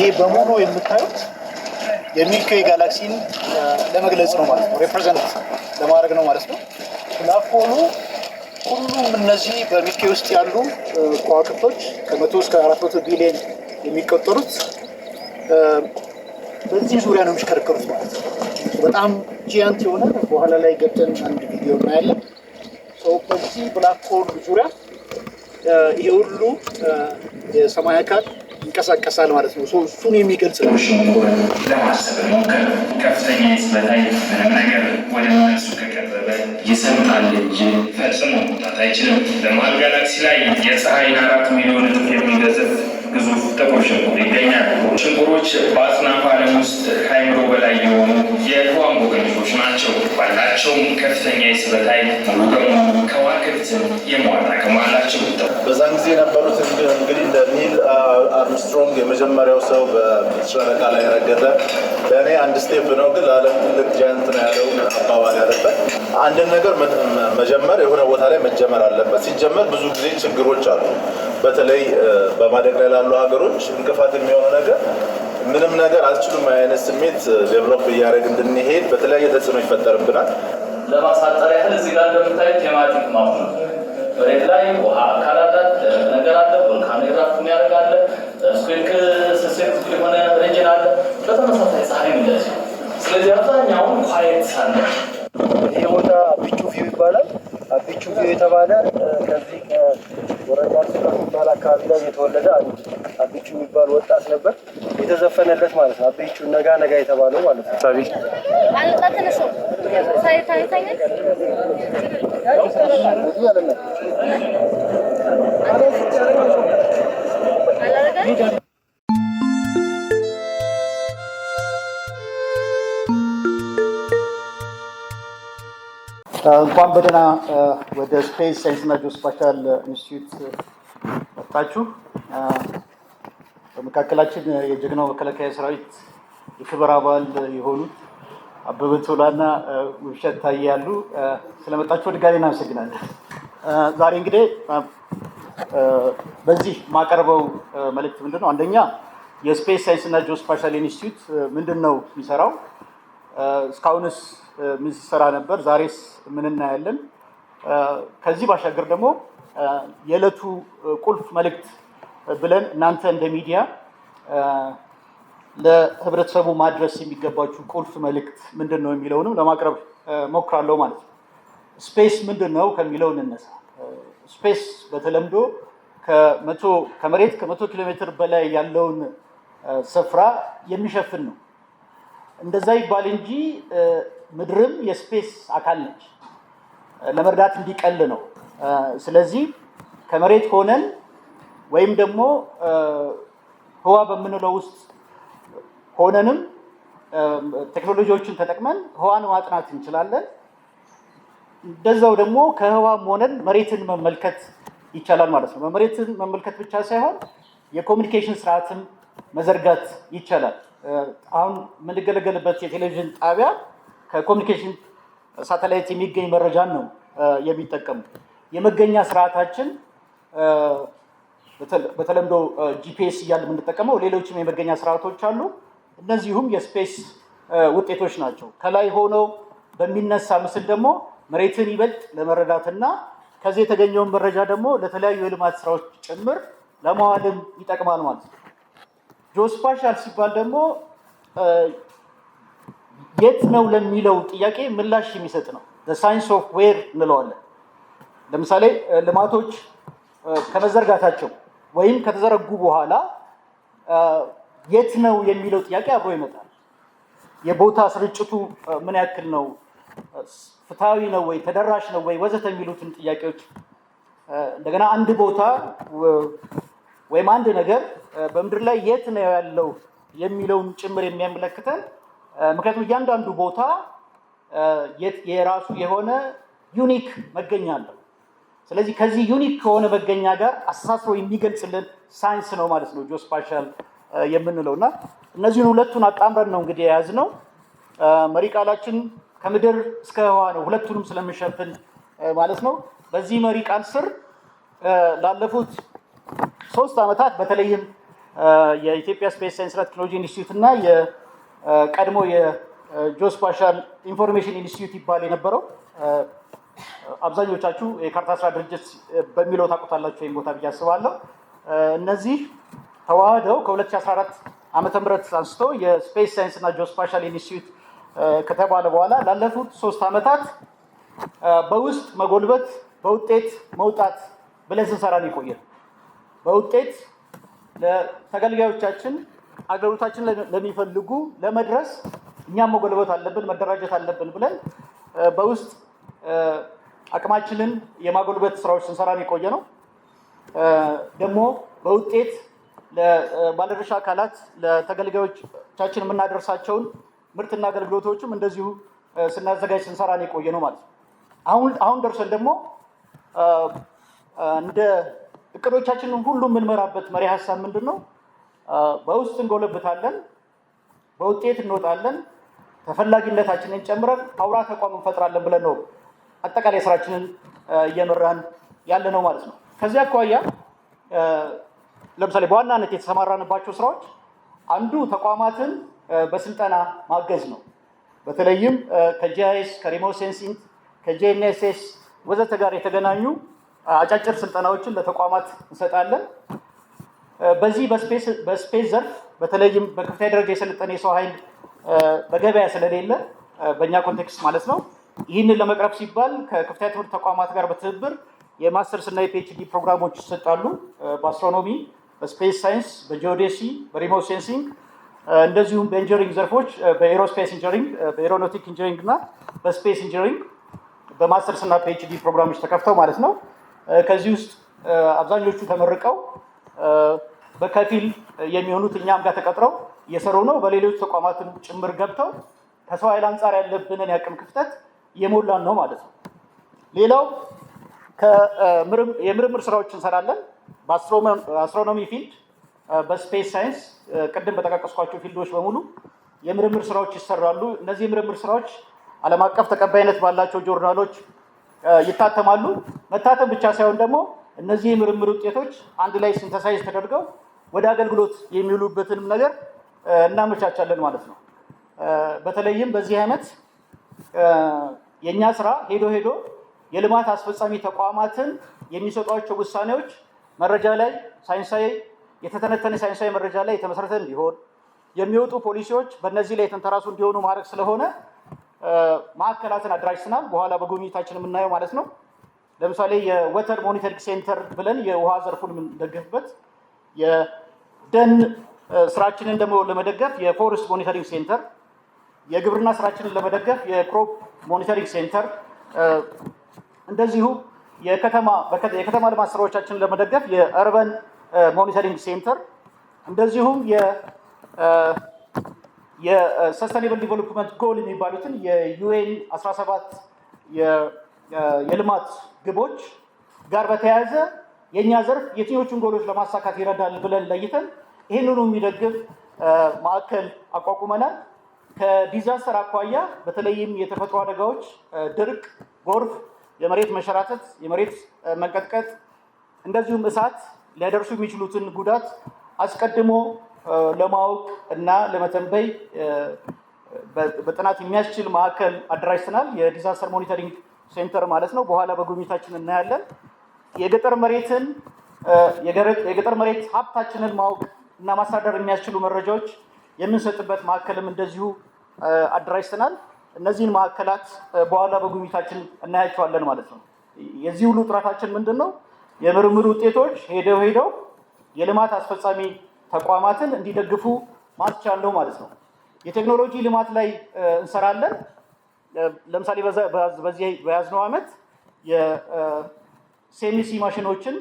ይሄ በሙሉ የምታዩት የሚልኪ ዌይ ጋላክሲን ለመግለጽ ነው ማለት ነው፣ ሪፕሬዘንት ለማድረግ ነው ማለት ነው። ብላክ ሆሉ ሁሉም እነዚህ በሚልኪ ዌይ ውስጥ ያሉ ከዋክብቶች ከ100 እስከ 400 ቢሊዮን የሚቆጠሩት በዚህ ዙሪያ ነው የሚሽከረከሩት ማለት ነው። በጣም ጂያንት የሆነ በኋላ ላይ ገብተን አንድ ቪዲዮ እናያለን። በዚህ ብላክ ሆል ዙሪያ ይሄ ሁሉ የሰማይ አካል ይንቀሳቀሳል ማለት ነው። እሱን የሚገልጽ ነው። ለማሰብ ሞከር ከፍተኛ የስበት ኃይል ምንም ነገር ወደ እነሱ ከቀረበ ይሰምጣል እንጂ ፈጽሞ መውጣት አይችልም። በመሃል ጋላክሲ ላይ የፀሐይን 4 ሚሊዮን እጥፍ የሚገዝፍ ግዙፍ ጥቁር ሽንቁር ይገኛል። ሽንቁሮች በአጽናፈ ዓለም ውስጥ ከአይምሮ በላይ የሆኑ የህዋ ሞገዶች ናቸው። ባላቸውም ከፍተኛ የስበት ኃይል ሙሉ በሙሉ ከዋክብትን የመዋጥ አቅም አላቸው። በዛን ጊዜ የነበሩት እንግዲህ እንደ ኒል አርምስትሮንግ የመጀመሪያው ሰው በጨረቃ ላይ ረገጠ። ለእኔ አንድ ስቴፕ ነው፣ ግን ለዓለም ትልቅ ጃይንት ነው ያለው አባባል ያለበት። አንድን ነገር መጀመር የሆነ ቦታ ላይ መጀመር አለበት። ሲጀመር ብዙ ጊዜ ችግሮች አሉ። በተለይ በማደግ ላይ ላሉ ሀገሮች እንቅፋት የሚሆነው ነገር ምንም ነገር አልችሉም አይነት ስሜት ዴቨሎፕ እያደረግ እንድንሄድ በተለያየ ተጽዕኖ ይፈጠርብናል። ለማሳጠር ያህል እዚህ ጋር እንደምታዩት ቴማቲክ ማፕ ነው። መሬት ላይ ውሃ አካል አለ፣ ነገር አለ፣ ቮልካኖ ኢራፕት የሚያደርግ አለ፣ ስኩዌክ ሰሴፕት የሆነ ሬጅን አለ። በተመሳሳይ ፀሐይም እንደዚህ። ስለዚህ አብዛኛውን ኳየት ሳለ ይሄ ቦታ አቢቹ ቪው ይባላል። አቢቹ ቪው የተባለ ከዚህ ከወረዳ ሚባል አካባቢ ላይ የተወለደ አንድ አቢቹ የሚባል ወጣት ነበር የተዘፈነለት ማለት ነው። አቢቹ ነጋ ነጋ የተባለው ማለት ነው። ሳቢ እንኳን በደህና ወደ ስፔስ ሳይንስና ጂኦስፓሻል ኢንስቲትዩት መጣችሁ። በመካከላችን የጀግናው መከላከያ ሰራዊት የክብር አባል የሆኑት አበበ ቶላና ውብሸት ታዬ ያሉ፣ ስለመጣችሁ በድጋሚ እናመሰግናለን። ዛሬ እንግዲህ በዚህ ማቀርበው መልእክት ምንድነው? አንደኛ የስፔስ ሳይንስና ጂኦስፓሻል ኢንስቲትዩት ምንድነው የሚሰራው? እስካሁንስ ምን ሲሰራ ነበር? ዛሬስ ምን እናያለን? ከዚህ ባሻገር ደግሞ የዕለቱ ቁልፍ መልእክት ብለን እናንተ እንደ ሚዲያ ለህብረተሰቡ ማድረስ የሚገባችሁ ቁልፍ መልእክት ምንድን ነው የሚለውንም ለማቅረብ ሞክራለሁ ማለት ነው። ስፔስ ምንድን ነው ከሚለው እንነሳ። ስፔስ በተለምዶ ከመሬት ከ100 ኪሎ ሜትር በላይ ያለውን ስፍራ የሚሸፍን ነው። እንደዛ ይባል እንጂ ምድርም የስፔስ አካል ነች። ለመርዳት እንዲቀል ነው። ስለዚህ ከመሬት ሆነን ወይም ደግሞ ህዋ በምንለው ውስጥ ሆነንም ቴክኖሎጂዎችን ተጠቅመን ህዋን ማጥናት እንችላለን። እንደዛው ደግሞ ከህዋም ሆነን መሬትን መመልከት ይቻላል ማለት ነው። መሬትን መመልከት ብቻ ሳይሆን የኮሚኒኬሽን ስርዓትን መዘርጋት ይቻላል። አሁን የምንገለገልበት የቴሌቪዥን ጣቢያ ከኮሚኒኬሽን ሳተላይት የሚገኝ መረጃን ነው የሚጠቀሙ። የመገኛ ስርዓታችን በተለምዶ ጂፒኤስ እያለ የምንጠቀመው ሌሎችም የመገኛ ስርዓቶች አሉ። እነዚሁም የስፔስ ውጤቶች ናቸው። ከላይ ሆነው በሚነሳ ምስል ደግሞ መሬትን ይበልጥ ለመረዳትና ከዚህ የተገኘውን መረጃ ደግሞ ለተለያዩ የልማት ስራዎች ጭምር ለማዋልም ይጠቅማል ማለት ነው። ጂኦስፓሻል ሲባል ደግሞ የት ነው ለሚለው ጥያቄ ምላሽ የሚሰጥ ነው። ሳይንስ ኦፍ ዌር እንለዋለን። ለምሳሌ ልማቶች ከመዘርጋታቸው ወይም ከተዘረጉ በኋላ የት ነው የሚለው ጥያቄ አብሮ ይመጣል። የቦታ ስርጭቱ ምን ያክል ነው፣ ፍትሃዊ ነው ወይ፣ ተደራሽ ነው ወይ፣ ወዘተ የሚሉትን ጥያቄዎች እንደገና አንድ ቦታ ወይም አንድ ነገር በምድር ላይ የት ነው ያለው የሚለውን ጭምር የሚያመለክተን። ምክንያቱም እያንዳንዱ ቦታ የራሱ የሆነ ዩኒክ መገኛ አለው። ስለዚህ ከዚህ ዩኒክ ከሆነ መገኛ ጋር አስተሳስሮ የሚገልጽልን ሳይንስ ነው ማለት ነው ጂኦስፓሻል የምንለው እና እነዚህን ሁለቱን አጣምረን ነው እንግዲህ የያዝነው። መሪ ቃላችን ከምድር እስከ ህዋ ነው፣ ሁለቱንም ስለምንሸፍን ማለት ነው። በዚህ መሪ ቃል ስር ላለፉት 3 ዓመታት በተለይም የኢትዮጵያ ስፔስ ሳይንስና ቴክኖሎጂ ኢንስቲትዩት እና የቀድሞ የጂኦስፓሻል ኢንፎርሜሽን ኢንስቲትዩት ይባል የነበረው አብዛኞቻችሁ የካርታ ስራ ድርጅት በሚለው ታውቁታላችሁ ይህን ቦታ ብዬ አስባለሁ። እነዚህ ተዋህደው ከ2014 ዓመተ ምህረት አንስቶ የስፔስ ሳይንስ እና ጂኦስፓሻል ኢንስቲትዩት ከተባለ በኋላ ላለፉት 3 ዓመታት በውስጥ መጎልበት በውጤት መውጣት ብለን ስንሰራ ነው የቆየን። በውጤት ለተገልጋዮቻችን አገልግሎታችን ለሚፈልጉ ለመድረስ እኛም መጎልበት አለብን፣ መደራጀት አለብን ብለን በውስጥ አቅማችንን የማጎልበት ስራዎች ስንሰራ ነው የቆየ ነው። ደግሞ በውጤት ለባለድርሻ አካላት ለተገልጋዮቻችን የምናደርሳቸውን ምርትና አገልግሎቶችም እንደዚሁ ስናዘጋጅ ስንሰራ ነው የቆየ ነው ማለት ነው። አሁን ደርሰን ደግሞ እንደ እቅዶቻችንን ሁሉ የምንመራበት መሪ ሀሳብ ምንድን ነው? በውስጥ እንጎለብታለን፣ በውጤት እንወጣለን፣ ተፈላጊነታችንን ጨምረን አውራ ተቋም እንፈጥራለን ብለን ነው አጠቃላይ ስራችንን እየመራን ያለ ነው ማለት ነው። ከዚህ አኳያ ለምሳሌ በዋናነት የተሰማራንባቸው ስራዎች አንዱ ተቋማትን በስልጠና ማገዝ ነው። በተለይም ከጂአይኤስ ከሪሞት ሴንሲንግ ከጂኤንኤስኤስ ወዘተ ጋር የተገናኙ አጫጭር ስልጠናዎችን ለተቋማት እንሰጣለን። በዚህ በስፔስ ዘርፍ በተለይም በከፍተኛ ደረጃ የሰለጠነ የሰው ኃይል በገበያ ስለሌለ በእኛ ኮንቴክስት ማለት ነው። ይህንን ለመቅረብ ሲባል ከከፍተኛ ትምህርት ተቋማት ጋር በትብብር የማስተርስ እና የፒኤችዲ ፕሮግራሞች ይሰጣሉ። በአስትሮኖሚ፣ በስፔስ ሳይንስ፣ በጂኦዴሲ፣ በሪሞት ሴንሲንግ እንደዚሁም በኢንጂነሪንግ ዘርፎች በኤሮስፔስ ኢንጂነሪንግ፣ በኤሮኖቲክ ኢንጂነሪንግ እና በስፔስ ኢንጂነሪንግ በማስተርስ እና ፒኤችዲ ፕሮግራሞች ተከፍተው ማለት ነው። ከዚህ ውስጥ አብዛኞቹ ተመርቀው በከፊል የሚሆኑት እኛም ጋር ተቀጥረው እየሰሩ ነው። በሌሎች ተቋማትም ጭምር ገብተው ከሰው ኃይል አንጻር ያለብንን የአቅም ክፍተት እየሞላን ነው ማለት ነው። ሌላው የምርምር ስራዎች እንሰራለን። በአስትሮኖሚ ፊልድ፣ በስፔስ ሳይንስ ቅድም በጠቃቀስኳቸው ፊልዶች በሙሉ የምርምር ስራዎች ይሰራሉ። እነዚህ የምርምር ስራዎች ዓለም አቀፍ ተቀባይነት ባላቸው ጆርናሎች ይታተማሉ። መታተም ብቻ ሳይሆን ደግሞ እነዚህ የምርምር ውጤቶች አንድ ላይ ሲንተሳይዝ ተደርገው ወደ አገልግሎት የሚውሉበትንም ነገር እናመቻቻለን ማለት ነው። በተለይም በዚህ አይነት የእኛ ስራ ሄዶ የልማት አስፈጻሚ ተቋማትን የሚሰጧቸው ውሳኔዎች መረጃ ላይ ሳይንሳዊ የተተነተነ ሳይንሳዊ መረጃ ላይ የተመሰረተ እንዲሆን የሚወጡ ፖሊሲዎች በእነዚህ ላይ የተንተራሱ እንዲሆኑ ማድረግ ስለሆነ ማዕከላትን አደራጅተናል። በኋላ በጉብኝታችን የምናየው ማለት ነው። ለምሳሌ የወተር ሞኒተሪንግ ሴንተር ብለን የውሃ ዘርፉን የምንደግፍበት፣ የደን ስራችንን ደግሞ ለመደገፍ የፎረስት ሞኒተሪንግ ሴንተር፣ የግብርና ስራችንን ለመደገፍ የክሮፕ ሞኒተሪንግ ሴንተር፣ እንደዚሁ የከተማ ልማት ስራዎቻችንን ለመደገፍ የአርበን ሞኒተሪንግ ሴንተር፣ እንደዚሁም የሰስተኔብል ዲቨሎፕመንት ጎል የሚባሉትን የዩኤን 17 የልማት ግቦች ጋር በተያያዘ የእኛ ዘርፍ የትኞቹን ጎሎች ለማሳካት ይረዳል ብለን ለይተን ይህንኑ የሚደግፍ ማዕከል አቋቁመናል። ከዲዛስተር አኳያ በተለይም የተፈጥሮ አደጋዎች፣ ድርቅ፣ ጎርፍ፣ የመሬት መሸራተት፣ የመሬት መንቀጥቀጥ እንደዚሁም እሳት ሊያደርሱ የሚችሉትን ጉዳት አስቀድሞ ለማወቅ እና ለመተንበይ በጥናት የሚያስችል ማዕከል አደራጅተናል። የዲዛስተር ሞኒተሪንግ ሴንተር ማለት ነው። በኋላ በጉብኝታችን እናያለን። የገጠር መሬት ሀብታችንን ማወቅ እና ማስተዳደር የሚያስችሉ መረጃዎች የምንሰጥበት ማዕከልም እንደዚሁ አደራጅተናል። እነዚህን ማዕከላት በኋላ በጉብኝታችን እናያቸዋለን ማለት ነው። የዚህ ሁሉ ጥረታችን ምንድን ነው? የምርምር ውጤቶች ሄደው የልማት አስፈጻሚ ተቋማትን እንዲደግፉ ማስቻል ነው ማለት ነው። የቴክኖሎጂ ልማት ላይ እንሰራለን። ለምሳሌ በዚህ በያዝነው ዓመት የሴሚሲ ማሽኖችን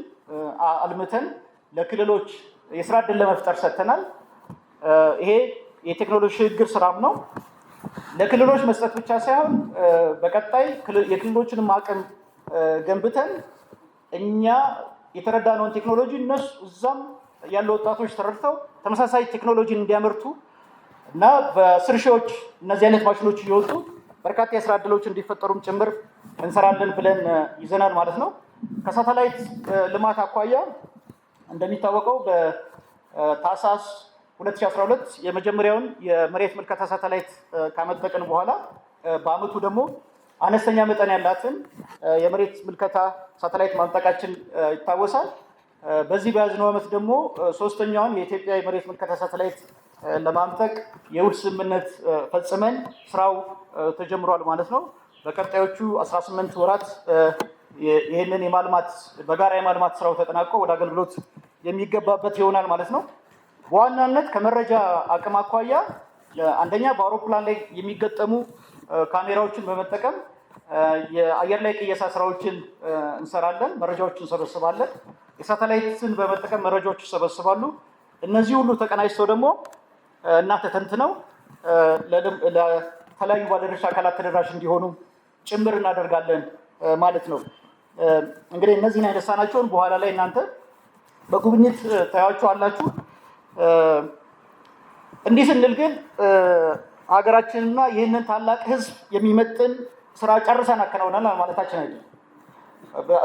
አልምተን ለክልሎች የስራ ዕድል ለመፍጠር ሰጥተናል። ይሄ የቴክኖሎጂ ሽግግር ስራም ነው። ለክልሎች መስጠት ብቻ ሳይሆን በቀጣይ የክልሎችንም አቅም ገንብተን እኛ የተረዳነውን ቴክኖሎጂ እነሱ እዛም ያሉ ወጣቶች ተረድተው ተመሳሳይ ቴክኖሎጂን እንዲያመርቱ እና በስር ሺዎች እነዚህ አይነት ማሽኖች እየወጡ በርካታ የስራ ዕድሎች እንዲፈጠሩም ጭምር እንሰራለን ብለን ይዘናል ማለት ነው። ከሳተላይት ልማት አኳያ እንደሚታወቀው ታህሳስ 2012 የመጀመሪያውን የመሬት ምልከታ ሳተላይት ካመጠቅን በኋላ በአመቱ ደግሞ አነስተኛ መጠን ያላትን የመሬት ምልከታ ሳተላይት ማምጠቃችን ይታወሳል። በዚህ በያዝነው ዓመት ደግሞ ሶስተኛውን የኢትዮጵያ የመሬት ምልከታ ሳተላይት ለማምጠቅ የውል ስምምነት ፈጽመን ስራው ተጀምሯል ማለት ነው። በቀጣዮቹ 18 ወራት ይህንን የማልማት በጋራ የማልማት ስራው ተጠናቆ ወደ አገልግሎት የሚገባበት ይሆናል ማለት ነው። በዋናነት ከመረጃ አቅም አኳያ አንደኛ በአውሮፕላን ላይ የሚገጠሙ ካሜራዎችን በመጠቀም የአየር ላይ ቅየሳ ስራዎችን እንሰራለን፣ መረጃዎችን እንሰበስባለን። የሳተላይትን በመጠቀም መረጃዎች ይሰበስባሉ። እነዚህ ሁሉ ተቀናጅተው ደግሞ እና ተተንትነው ለተለያዩ ባለድርሻ አካላት ተደራሽ እንዲሆኑ ጭምር እናደርጋለን ማለት ነው። እንግዲህ እነዚህን ያነሳናቸውን በኋላ ላይ እናንተ በጉብኝት ታያቸዋላችሁ። እንዲህ ስንል ግን ሀገራችንና ይህንን ታላቅ ህዝብ የሚመጥን ስራ ጨርሰን አከናውናል ማለታችን አይደለም።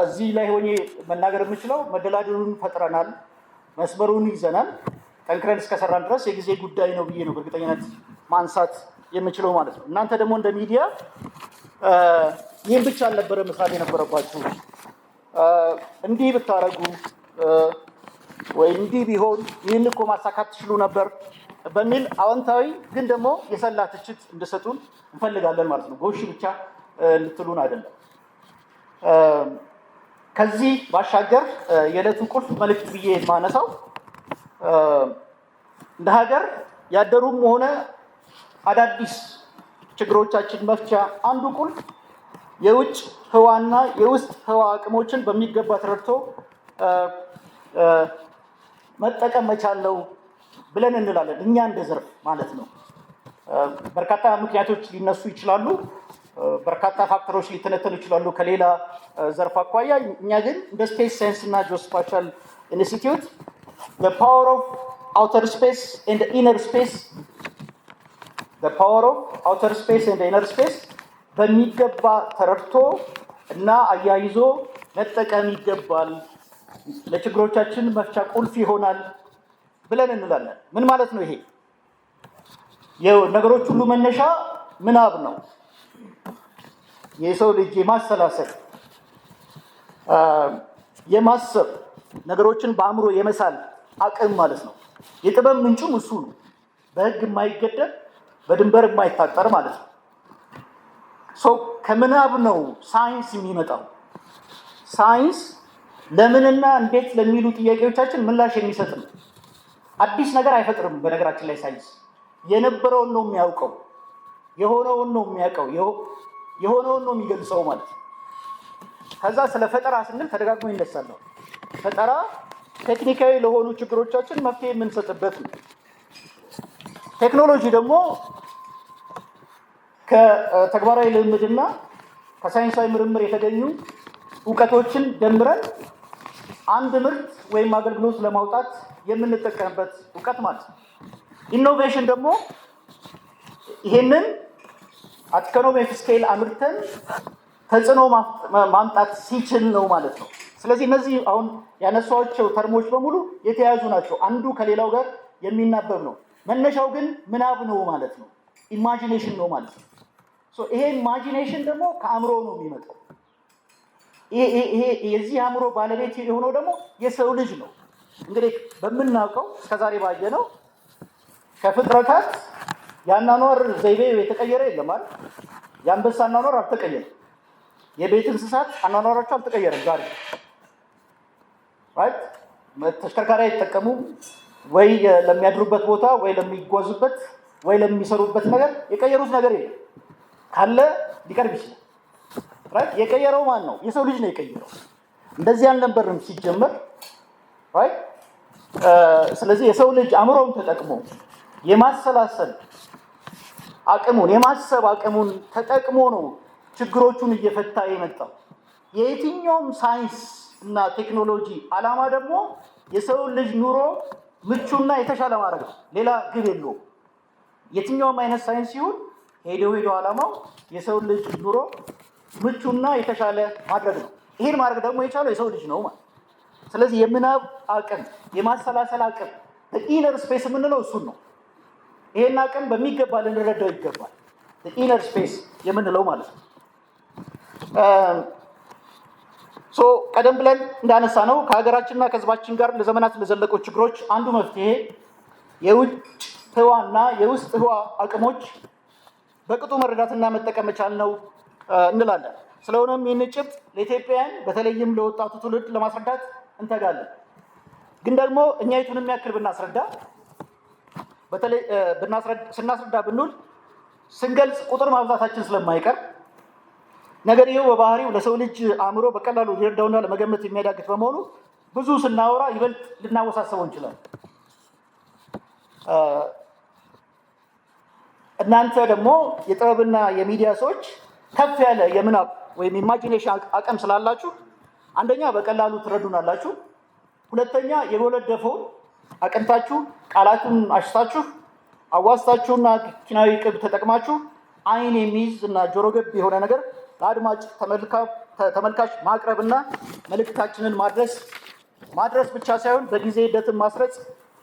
እዚህ ላይ ሆኜ መናገር የምችለው መደላድሉን ፈጥረናል፣ መስመሩን ይዘናል። ጠንክረን እስከሰራን ድረስ የጊዜ ጉዳይ ነው ብዬ ነው በእርግጠኝነት ማንሳት የምችለው ማለት ነው። እናንተ ደግሞ እንደ ሚዲያ ይህን ብቻ አልነበረ መስራት የነበረባችሁ። እንዲህ ብታረጉ ወይ እንዲህ ቢሆን ይህን እኮ ማሳካት ትችሉ ነበር በሚል አዎንታዊ ግን ደግሞ የሰላ ትችት እንድሰጡን እንፈልጋለን ማለት ነው። ጎሽ ብቻ እንድትሉን አይደለም። ከዚህ ባሻገር የዕለቱ ቁልፍ መልእክት ብዬ የማነሳው እንደ ሀገር ያደሩም ሆነ አዳዲስ ችግሮቻችን መፍቻ አንዱ ቁልፍ የውጭ ህዋና የውስጥ ህዋ አቅሞችን በሚገባ ተረድቶ መጠቀም መቻለው ብለን እንላለን። እኛ እንደ ዘርፍ ማለት ነው። በርካታ ምክንያቶች ሊነሱ ይችላሉ፣ በርካታ ፋክተሮች ሊተነተኑ ይችላሉ ከሌላ ዘርፍ አኳያ። እኛ ግን እንደ ስፔስ ሳይንስ እና ጂኦስፓሻል ኢንስቲትዩት the power of outer space and the inner space በሚገባ ተረድቶ እና አያይዞ መጠቀም ይገባል፣ ለችግሮቻችን መፍቻ ቁልፍ ይሆናል ብለን እንላለን። ምን ማለት ነው ይሄ? ነገሮች ሁሉ መነሻ ምናብ ነው። የሰው ልጅ የማሰላሰል የማሰብ ነገሮችን በአእምሮ የመሳል አቅም ማለት ነው። የጥበብ ምንጩም እሱ ነው። በህግ የማይገደብ በድንበር የማይታጠር ማለት ነው። ከምናብ ነው ሳይንስ የሚመጣው። ሳይንስ ለምንና እንዴት ለሚሉ ጥያቄዎቻችን ምላሽ የሚሰጥ ነው። አዲስ ነገር አይፈጥርም። በነገራችን ላይ ሳይንስ የነበረውን ነው የሚያውቀው፣ የሆነውን ነው የሚያውቀው፣ የሆነውን ነው የሚገልጸው ማለት ነው። ከዛ ስለ ፈጠራ ስንል ተደጋግሞ ይነሳል። ፈጠራ ቴክኒካዊ ለሆኑ ችግሮቻችን መፍትሄ የምንሰጥበት ነው። ቴክኖሎጂ ደግሞ ከተግባራዊ ልምምድና ከሳይንሳዊ ምርምር የተገኙ እውቀቶችን ደምረን አንድ ምርት ወይም አገልግሎት ለማውጣት የምንጠቀምበት እውቀት ማለት ነው። ኢኖቬሽን ደግሞ ይሄንን አት ኢኮኖሚ ኦፍ ስኬል አምርተን ተጽዕኖ ማምጣት ሲችል ነው ማለት ነው። ስለዚህ እነዚህ አሁን ያነሷቸው ተርሞች በሙሉ የተያያዙ ናቸው። አንዱ ከሌላው ጋር የሚናበብ ነው። መነሻው ግን ምናብ ነው ማለት ነው። ኢማጂኔሽን ነው ማለት ነው። ይሄ ኢማጂኔሽን ደግሞ ከአእምሮ ነው የሚመጣው። ይሄ የዚህ አእምሮ ባለቤት የሆነው ደግሞ የሰው ልጅ ነው። እንግዲህ በምናውቀው እስከዛሬ ባየነው ከፍጥረታት የአኗኗር ዘይቤ የተቀየረ የለም ማለት የአንበሳ አኗኗር አልተቀየረም። የቤት እንስሳት አኗኗራቸው አልተቀየረም። ዛሬ ራይት ተሽከርካሪ አይጠቀሙ ወይ ለሚያድሩበት ቦታ ወይ ለሚጓዙበት ወይ ለሚሰሩበት ነገር የቀየሩት ነገር የለም። ካለ ሊቀርብ ይችላል። ራይት የቀየረው ማን ነው? የሰው ልጅ ነው የቀየረው። እንደዚህ አልነበርም ሲጀመር። ራይት ስለዚህ የሰው ልጅ አእምሮውን ተጠቅሞ የማሰላሰል አቅሙን የማሰብ አቅሙን ተጠቅሞ ነው ችግሮቹን እየፈታ የመጣው። የየትኛውም ሳይንስ እና ቴክኖሎጂ ዓላማ ደግሞ የሰው ልጅ ኑሮ ምቹና የተሻለ ማድረግ ነው። ሌላ ግብ የለውም። የትኛውም አይነት ሳይንስ ሲሆን ሄዶ ዓላማው የሰው ልጅ ኑሮ ምቹና የተሻለ ማድረግ ነው። ይሄን ማድረግ ደግሞ የቻለው የሰው ልጅ ነው ማለት። ስለዚህ የምናብ አቅም፣ የማሰላሰል አቅም፣ ኢነር ስፔስ የምንለው እሱን ነው። ይሄን አቅም በሚገባ ልንረዳው ይገባል። ኢነር ስፔስ የምንለው ማለት ነው። ቀደም ብለን እንዳነሳ ነው ከሀገራችንና ከህዝባችን ጋር ለዘመናት ለዘለቁ ችግሮች አንዱ መፍትሄ የውጭ ህዋና የውስጥ ህዋ አቅሞች በቅጡ መረዳትና መጠቀም መቻል ነው እንላለን። ስለሆነም ይህን ጭብጥ ለኢትዮጵያውያን በተለይም ለወጣቱ ትውልድ ለማስረዳት እንተጋለን። ግን ደግሞ እኛ የቱንም ያክል ብናስረዳ በተለይ ስናስረዳ ብንውል ስንገልጽ ቁጥር ማብዛታችን ስለማይቀር ነገር ይኸው በባህሪው ለሰው ልጅ አእምሮ በቀላሉ ሊረዳውና ለመገመት የሚያዳግት በመሆኑ ብዙ ስናወራ ይበልጥ ልናወሳሰበው እንችላለን። እናንተ ደግሞ የጥበብና የሚዲያ ሰዎች ከፍ ያለ የምናብ ወይም ኢማጂኔሽን አቅም ስላላችሁ አንደኛ በቀላሉ ትረዱናላችሁ፣ ሁለተኛ የጎለደፈውን አቅንታችሁ ቃላቱን አሽታችሁ አዋስታችሁና ኪናዊ ቅብ ተጠቅማችሁ አይን የሚይዝ እና ጆሮ ገብ የሆነ ነገር ለአድማጭ ተመልካች ማቅረብና መልእክታችንን ማድረስ ብቻ ሳይሆን በጊዜ ሂደትን ማስረጽ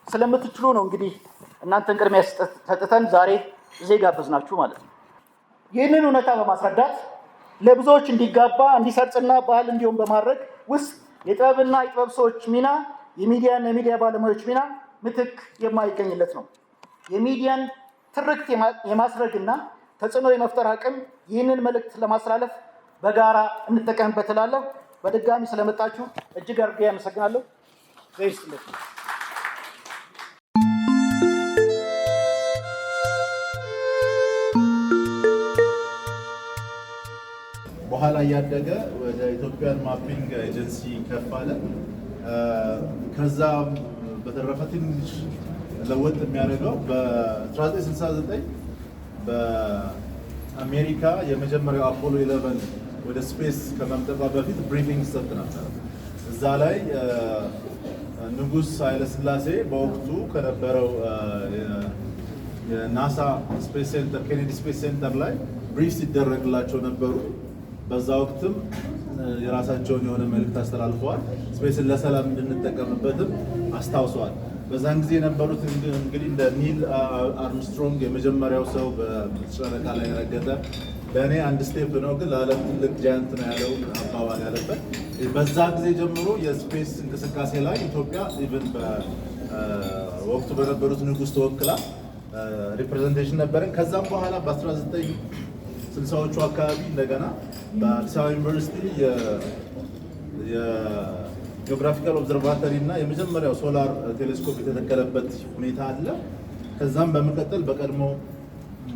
ስለምትችሉ ነው እንግዲህ እናንተን ቅድሚያ ሰጥተን ዛሬ እዚህ ጋበዝናችሁ ማለት ነው። ይህንን እውነታ በማስረዳት ለብዙዎች እንዲጋባ እንዲሰርጽና ባህል እንዲሆን በማድረግ ውስጥ የጥበብና የጥበብ ሰዎች ሚና የሚዲያና የሚዲያ ባለሙያዎች ሚና ምትክ የማይገኝለት ነው። የሚዲያን ትርክት የማስረግና ተጽዕኖ የመፍጠር አቅም ይህንን መልእክት ለማስተላለፍ በጋራ እንጠቀምበት እላለሁ። በድጋሚ ስለመጣችሁ እጅግ አድርጌ አመሰግናለሁ። ዘይስለት በኋላ እያደገ ወደ ኢትዮጵያን ማፒንግ ኤጀንሲ ከፍ አለ። ከዛ በተረፈ ትንሽ ለወጥ የሚያደርገው በ1969 በአሜሪካ የመጀመሪያው አፖሎ 11 ወደ ስፔስ ከመምጠቋ በፊት ብሪፊንግ ሰጥ ነበር። እዛ ላይ ንጉስ ኃይለስላሴ በወቅቱ ከነበረው የናሳ ስፔስ ሴንተር ኬኔዲ ስፔስ ሴንተር ላይ ብሪፍ ሲደረግላቸው ነበሩ። በዛ ወቅትም የራሳቸውን የሆነ መልእክት አስተላልፈዋል። ስፔስን ለሰላም እንድንጠቀምበትም አስታውሰዋል። በዛን ጊዜ የነበሩት እንግዲህ እንደ ኒል አርምስትሮንግ የመጀመሪያው ሰው በጨረቃ ላይ ረገጠ፣ ለእኔ አንድ ስቴፕ ነው ግን ለዓለም ትልቅ ጃያንት ነው ያለው አባባል ያለበት። በዛ ጊዜ ጀምሮ የስፔስ እንቅስቃሴ ላይ ኢትዮጵያ ኢቨን በወቅቱ በነበሩት ንጉስ ተወክላ ሪፕሬዘንቴሽን ነበረን። ከዛም በኋላ በ1960ዎቹ አካባቢ እንደገና በአዲስ አበባ ዩኒቨርሲቲ የጂኦግራፊካል ኦብዘርቫተሪ እና የመጀመሪያው ሶላር ቴሌስኮፕ የተተከለበት ሁኔታ አለ። ከዛም በመቀጠል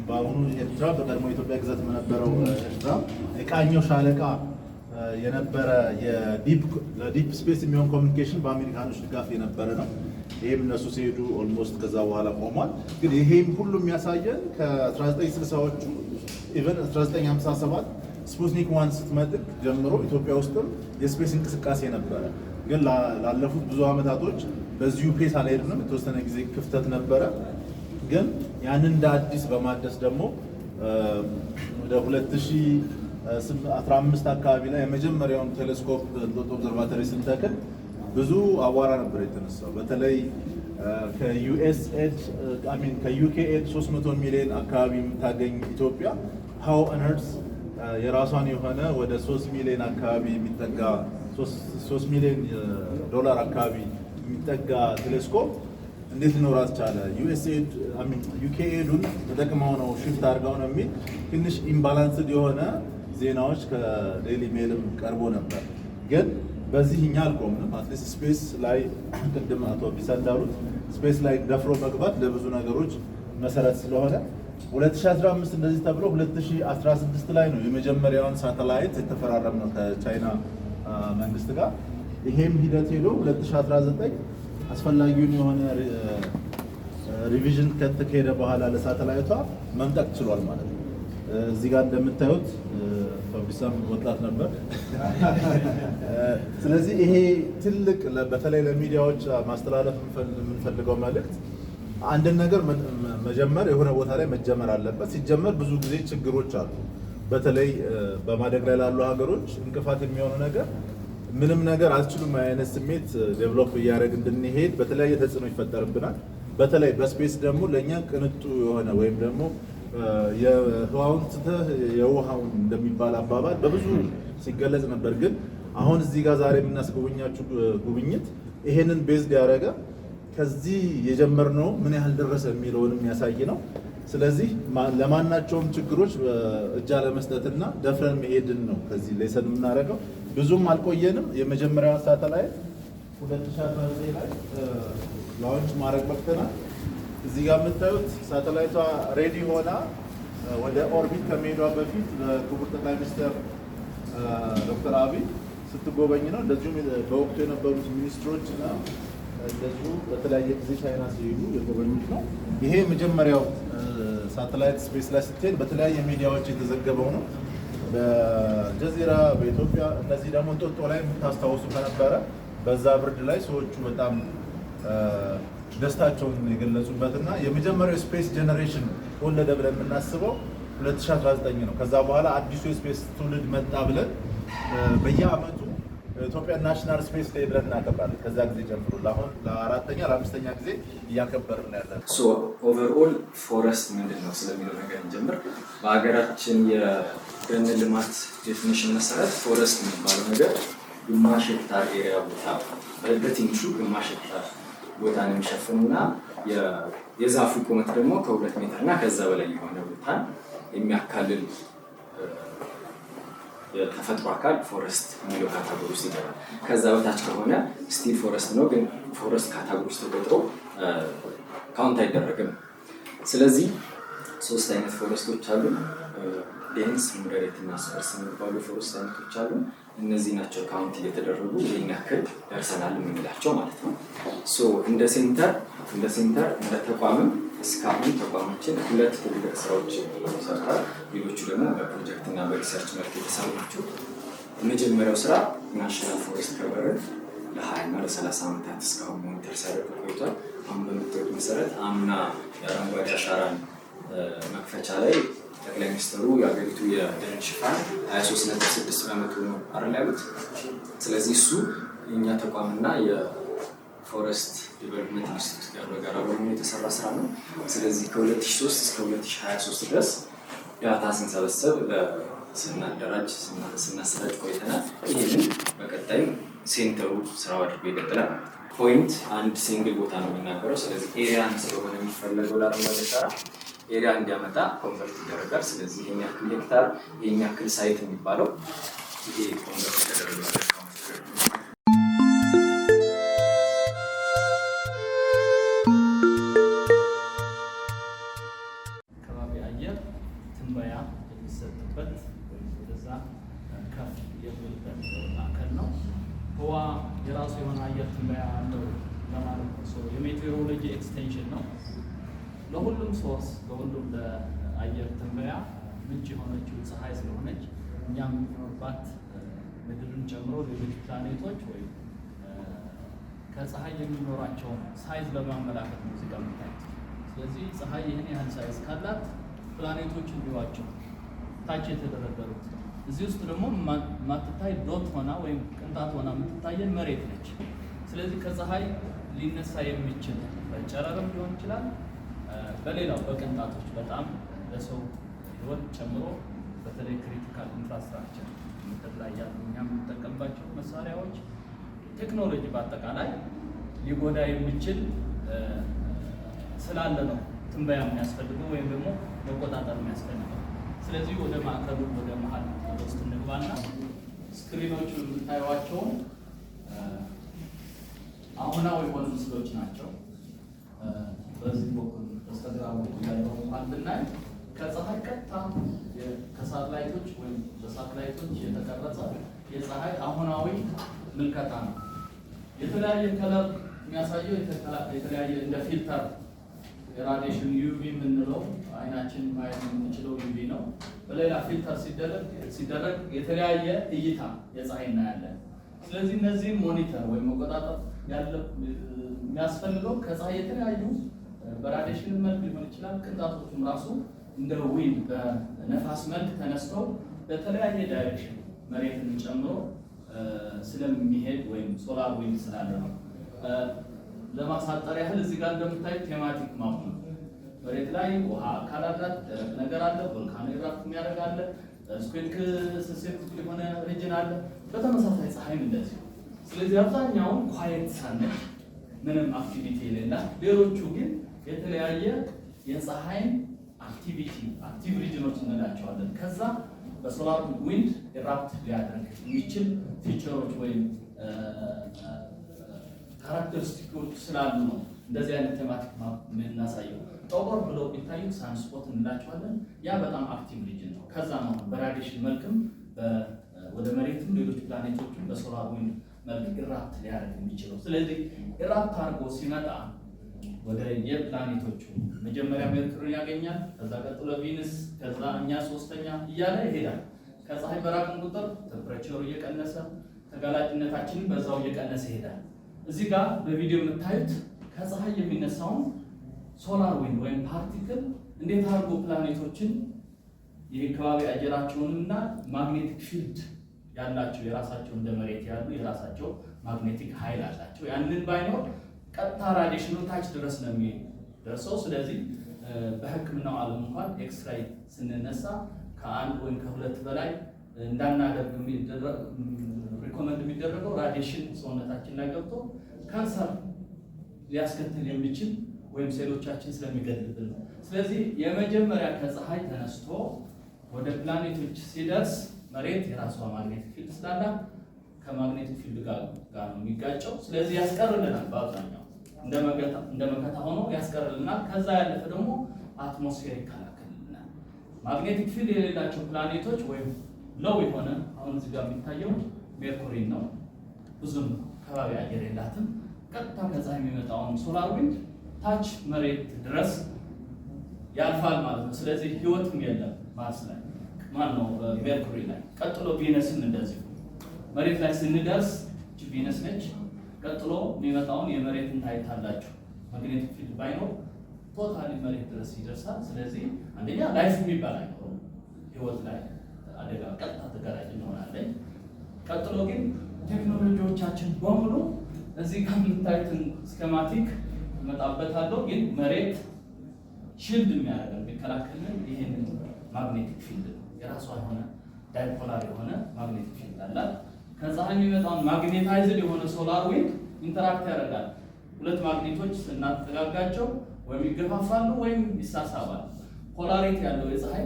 በአሁኑ ኤርትራ በቀድሞ የኢትዮጵያ ግዛት በነበረው ኤርትራ የቃኘው ሻለቃ የነበረ ለዲፕ ስፔስ የሚሆን ኮሚኒኬሽን በአሜሪካኖች ድጋፍ የነበረ ነው። ይህም እነሱ ሲሄዱ ኦልሞስት ከዛ በኋላ ቆሟል። ግን ይሄም ሁሉ የሚያሳየን ከ1960ዎቹ ኢቨን 1957 ስፑትኒክ 1 ስትመጥቅ ጀምሮ ኢትዮጵያ ውስጥም የስፔስ እንቅስቃሴ ነበረ። ግን ላለፉት ብዙ ዓመታቶች በዚሁ ፔስ አልሄድንም። የተወሰነ ጊዜ ክፍተት ነበረ። ግን ያንን እንደ አዲስ በማደስ ደግሞ ወደ 2015 አካባቢ ላይ የመጀመሪያውን ቴሌስኮፕ እንጦጦ ኦብዘርቫተሪ ስንተክል ብዙ አቧራ ነበር የተነሳው። በተለይ ከዩኬ ኤድ 300 ሚሊዮን አካባቢ የምታገኝ ኢትዮጵያ ሃው ኦን እርዝ የራሷን የሆነ ወደ 3 ሚሊዮን አካባቢ የሚጠጋ 3 ሚሊዮን ዶላር አካባቢ የሚጠጋ ቴሌስኮፕ እንዴት ሊኖራት ቻለ? ዩኬ ኤዱን ተጠቅመው ነው ሽፍት አድርገው ነው የሚል ትንሽ ኢምባላንስድ የሆነ ዜናዎች ከዴይሊ ሜልም ቀርቦ ነበር። ግን በዚህ እኛ አልቆምንም። አትሊስት ስፔስ ላይ ቅድም አቶ ቢሳ እንዳሉት ስፔስ ላይ ደፍሮ መግባት ለብዙ ነገሮች መሰረት ስለሆነ 2015 እንደዚህ ተብሎ 2016 ላይ ነው የመጀመሪያውን ሳተላይት የተፈራረምነው ከቻይና መንግስት ጋር። ይሄም ሂደት ሄዶ 2019 አስፈላጊውን የሆነ ሪቪዥን ከተካሄደ በኋላ ለሳተላይቷ መምጠቅ ችሏል ማለት ነው። እዚህ ጋር እንደምታዩት ቢሳም ወጣት ነበር። ስለዚህ ይሄ ትልቅ በተለይ ለሚዲያዎች ማስተላለፍ የምንፈልገው መልእክት አንድን ነገር መጀመር የሆነ ቦታ ላይ መጀመር አለበት። ሲጀመር ብዙ ጊዜ ችግሮች አሉ። በተለይ በማደግ ላይ ላሉ ሀገሮች እንቅፋት የሚሆኑ ነገር ምንም ነገር አልችሉም አይነት ስሜት ዴቨሎፕ እያደረግ እንድንሄድ በተለያየ ተጽዕኖ ይፈጠርብናል። በተለይ በስፔስ ደግሞ ለእኛ ቅንጡ የሆነ ወይም ደግሞ የህዋውን ትተህ የውሃውን እንደሚባል አባባል በብዙ ሲገለጽ ነበር። ግን አሁን እዚህ ጋር ዛሬ የምናስጎበኛችሁ ጉብኝት ይሄንን ቤዝድ ያደረገ ከዚህ የጀመርነው ምን ያህል ደረሰ የሚለውንም ያሳይ ነው። ስለዚህ ለማናቸውም ችግሮች እጅ ለመስጠትና ደፍረን መሄድን ነው ከዚህ ሌሰን የምናደርገው። ብዙም አልቆየንም። የመጀመሪያውን ሳተላይት 2019 ላይ ላውንች ማድረግ በቅተናል። እዚህ ጋር የምታዩት ሳተላይቷ ሬዲ ሆና ወደ ኦርቢት ከመሄዷ በፊት ለክቡር ጠቅላይ ሚኒስትር ዶክተር አብይ ስትጎበኝ ነው። እንደዚሁም በወቅቱ የነበሩት ሚኒስትሮች እና እንደዚሁ በተለያየ ጊዜ ቻይና ሲሄዱ የጎበኙት ነው። ይሄ የመጀመሪያው ሳተላይት ስፔስ ላይ ስትሄድ በተለያየ ሚዲያዎች የተዘገበው ነው። በጀዚራ በኢትዮጵያ እነዚህ ደግሞ እንጦጦ ላይ የምታስታውሱ ከነበረ በዛ ብርድ ላይ ሰዎቹ በጣም ደስታቸውን የገለጹበትና የመጀመሪያው ስፔስ ጄኔሬሽን ወለደ ብለን የምናስበው 2019 ነው። ከዛ በኋላ አዲሱ የስፔስ ትውልድ መጣ ብለን በየአመቱ ኢትዮጵያ ናሽናል ስፔስ ዴይ ብለን እናከብራለን። ከዛ ጊዜ ጀምሮ ለአሁን ለአራተኛ ለአምስተኛ ጊዜ እያከበርን ያለን። ኦቨርኦል ፎረስት ምንድን ነው ስለሚለው ነገር እንጀምር። በሀገራችን የደን ልማት ዴፊኒሽን መሰረት ፎረስት የሚባለው ነገር ግማሽ ሄክታር ኤሪያ ቦታ በትንሹ ግማሽ ሄክታር ቦታን የሚሸፍንና የዛፉ ቁመት ደግሞ ከ2 ሜትር እና ከዛ በላይ የሆነ ቦታን የሚያካልል የተፈጥሮ አካል ፎረስት የሚለው ካታጎሪ ውስጥ ይገባል። ከዛ በታች ከሆነ ስቲል ፎረስት ነው፣ ግን ፎረስት ካታጎሪ ውስጥ ተቆጥሮ ካውንት አይደረግም። ስለዚህ 3 አይነት ፎረስቶች አሉ። ዴንስ፣ ሞደሬት እና ስፐርስ የሚባሉ ፎረስት አይነቶች አሉ። እነዚህ ናቸው ካውንት እየተደረጉ ይህን ያክል ደርሰናል የምንላቸው ማለት ነው። እንደ ሴንተር እንደ ተቋምም እስካሁን ተቋማችን 2 ትልልቅ ስራዎች ሰርተዋል። ሌሎቹ ደግሞ በፕሮጀክት እና በሪሰርች መልክ የተሰሩ ናቸው። የመጀመሪያው ስራ ናሽናል ፎረስት ከቨርን ለ20 እና ለ30 ዓመታት እስካሁን ሞኒተር ሲያደርግ ቆይቷል። አሁን በምታዩት መሰረት አምና የአረንጓዴ አሻራን መክፈቻ ላይ ጠቅላይ ሚኒስትሩ የሀገሪቱ የደን ሽፋን 23.6 በመቶ ነው አይደል ያሉት። ስለዚህ እሱ የእኛ ተቋምና የፎረስት ዲቨሎፕመንት ኢንስቲትዩት ጋር በጋራ በመሆን የተሰራ ስራ ነው። ስለዚህ ከ2003 እስከ 2023 ድረስ ዳታ ስንሰበሰብ ስናደራጅ ስናሰራጭ ቆይተናል። ይህንን በቀጣይ ሴንተሩ ስራው አድርጎ ይቀጥላል። ፖይንት አንድ ሲንግል ቦታ ነው የሚናገረው። ስለዚህ ኤሪያን ስለሆነ የሚፈለገው ለአረንጓዴ አሻራ ኤሪያ እንዲያመጣ ኮንቨርት ይደረጋል። ስለዚህ ይሄን ያክል ሄክታር ይሄን ያክል ሳይት የሚባለው ይሄ ኮንቨርት ይደረጋል። ከባቢ አየር ትንበያ የሚሰጥበት ወደዛ ከፍ የሚልበት ማዕከል ነው። ህዋ የራሱ የሆነ አየር ትንበያ አለው ለማለት ነው። የሜቴሮሎጂ ኤክስቴንሽን ነው። ለሁሉም ሶርስ ለሁሉም ለአየር ትንበያ ምንጭ የሆነችው ፀሐይ ስለሆነች እኛም የምንኖርባት ምድርን ጨምሮ ሌሎች ፕላኔቶች ወይም ከፀሐይ የሚኖራቸውን ሳይዝ ለማመላከት ነው እዚህ ጋር የምታዩት። ስለዚህ ፀሐይ ይህን ያህል ሳይዝ ካላት ፕላኔቶች እንዲዋቸው ታች የተደረደሩት። እዚህ ውስጥ ደግሞ ማትታይ ዶት ሆና ወይም ቅንጣት ሆና የምትታየን መሬት ነች። ስለዚህ ከፀሐይ ሊነሳ የሚችል በጨረርም ሊሆን ይችላል፣ በሌላው በቅንጣቶች በጣም ለሰው ህይወት ጨምሮ በተለይ ክሪቲካል ኢንፍራስትራክቸር ምድር ላይ ያሉ እኛ የምንጠቀምባቸው መሳሪያዎች፣ ቴክኖሎጂ በአጠቃላይ ሊጎዳ የሚችል ስላለ ነው ትንበያ የሚያስፈልገው ወይም ደግሞ መቆጣጠር የሚያስፈልገው። ስለዚህ ወደ ማዕከሉ ወደ መሀል ውስጥ እንግባና ስክሪኖቹ የምታዩዋቸውን አሁናዊ የሆኑ ምስሎች ናቸው። በዚህ በኩል በስተግራ በኩል ያለው ብናይ ከፀሐይ ቀጥታ ከሳተላይቶች ወይም በሳተላይቶች የተቀረጸ የፀሐይ አሁናዊ ምልከታ ነው። የተለያየ ከለር የሚያሳየው የተለያየ እንደ ፊልተር የራዲዬሽን ዩቪ የምንለው አይናችን ማየት የምንችለው ዩቪ ነው። በሌላ ፊልተር ሲደረግ የተለያየ እይታ የፀሐይ እናያለን። ስለዚህ እነዚህም ሞኒተር ወይም መቆጣጠር የሚያስፈልገው ከፀሐይ የተለያዩ በራዲዬሽን መልክ ሊሆን ይችላል። ቅንጣቶቹም ራሱ እንደ ዊንድ በነፋስ መልክ ተነስተው በተለያየ ዳይሬክሽን መሬትን ጨምሮ ስለሚሄድ ወይም ሶላር ዊንድ ስላለ ነው። ለማሳጠር ያህል እዚህ ጋር እንደምታዩት ቴማቲክ ማፕ ነው። መሬት ላይ ውሃ አካል አላት፣ ደረቅ ነገር አለ፣ ቮልካኖ ኢራፕት የሚያደርግ አለ፣ ስኩዌክ ሰሴፕቲቭ የሆነ ሪጅን አለ። በተመሳሳይ ፀሐይም እንደዚህ። ስለዚህ አብዛኛውን ኳየት ሳነች ምንም አክቲቪቲ የሌላት፣ ሌሎቹ ግን የተለያየ የፀሐይን አክቲቪቲ አክቲቭ ሪጅኖች እንላቸዋለን። ከዛ በሶላር ዊንድ ኢራፕት ሊያደርግ የሚችል ፊቸሮች ወይም ካራክተሪስቲኮች ስላሉ ነው እንደዚህ አይነት ቴማቲክ ማፕ የምናሳየው። ጠቆር ብለው ቢታዩት ሳንስፖት እንላቸዋለን። ያ በጣም አክቲቭ ሪጅን ነው። ከዛ ነው በራዲሽን መልክም ወደ መሬትም ሌሎች ፕላኔቶችም በሶላር ዊንድ መልክ ኢራፕት ሊያደርግ የሚችለው። ስለዚህ ኢራፕት አድርጎ ሲመጣ ወደ የፕላኔቶቹ መጀመሪያ ሜርኩሪን ያገኛል፣ ከዛ ቀጥሎ ቪንስ፣ ከዛ እኛ ሶስተኛ እያለ ይሄዳል። ከፀሐይ በራቅን ቁጥር ቴምፕሬቸሩ እየቀነሰ ተጋላጭነታችንን በዛው እየቀነሰ ይሄዳል። እዚህ ጋር በቪዲዮ የምታዩት ከፀሐይ የሚነሳውን ሶላር ዊንድ ወይም ፓርቲክል እንዴት አድርጎ ፕላኔቶችን የከባቢ አየራቸውንና ማግኔቲክ ፊልድ ያላቸው የራሳቸው እንደ መሬት ያሉ የራሳቸው ማግኔቲክ ኃይል አላቸው። ያንን ባይኖር ቀጥታ ራዲሽኑ ታች ድረስ ነው የሚደርሰው። ስለዚህ በሕክምናው ዓለም እንኳን ኤክስራይ ስንነሳ ከአንድ ወይም ከሁለት በላይ እንዳናደርግ ሪኮመንድ የሚደረገው ራዲሽን ሰውነታችን ላይ ገብቶ ካንሰር ሊያስከትል የሚችል ወይም ሴሎቻችን ስለሚገድልብን ነው። ስለዚህ የመጀመሪያ ከፀሐይ ተነስቶ ወደ ፕላኔቶች ሲደርስ መሬት የራሷ ማግኔቲክ ፊልድ ስላላት ከማግኔቲክ ፊልድ ጋር ነው የሚጋጨው። ስለዚህ ያስቀርልናል፣ በአብዛኛው እንደ መከታ ሆኖ ያስቀርልናል። ከዛ ያለፈ ደግሞ አትሞስፌር ይከላከልልናል። ማግኔቲክ ፊልድ የሌላቸው ፕላኔቶች ወይም ለው የሆነ አሁን እዚህ ጋር የሚታየው ሜርኩሪን ነው። ብዙም ከባቢ አየር የላትም። ቀጥታ ከፀሐይ የሚመጣውን ሶላር ዊንድ ታች መሬት ድረስ ያልፋል ማለት ነው። ስለዚህ ህይወትም የለም ማርስ ላይ ማነው ሜርኩሪ ላይ። ቀጥሎ ቪነስም እንደዚሁ መሬት ላይ ስንደርስ ቪነስ ነች። ቀጥሎ የሚመጣውን የመሬትን ታይታላችሁ። ማግኔቲክ ፊልድ ባይኖር ቶታሊ መሬት ድረስ ይደርሳል። ስለዚህ አንደኛ ላይፍ የሚባል አይኖርም። ህይወት ላይ አደጋ ቀጥታ ተጋላጭ እንሆናለን። ቀጥሎ ግን ቴክኖሎጂዎቻችን በሙሉ እዚህ ጋር የምታዩትን ስኬማቲክ እመጣበታለሁ። ግን መሬት ሺልድ የሚያደርገን የሚከላከልን ይህንን ማግኔቲክ ፊልድ ነው። የራሷ የሆነ ዳይፖላር የሆነ ማግኔቲክ ፊልድ አላት። ከፀሐይ የሚመጣውን ማግኔታይዝድ የሆነ ሶላር ዊንድ ኢንተራክት ያደርጋል። ሁለት ማግኔቶች ስናጠጋጋቸው ወይም ይገፋፋሉ ወይም ይሳሳባሉ። ፖላሪቲ ያለው የፀሐይ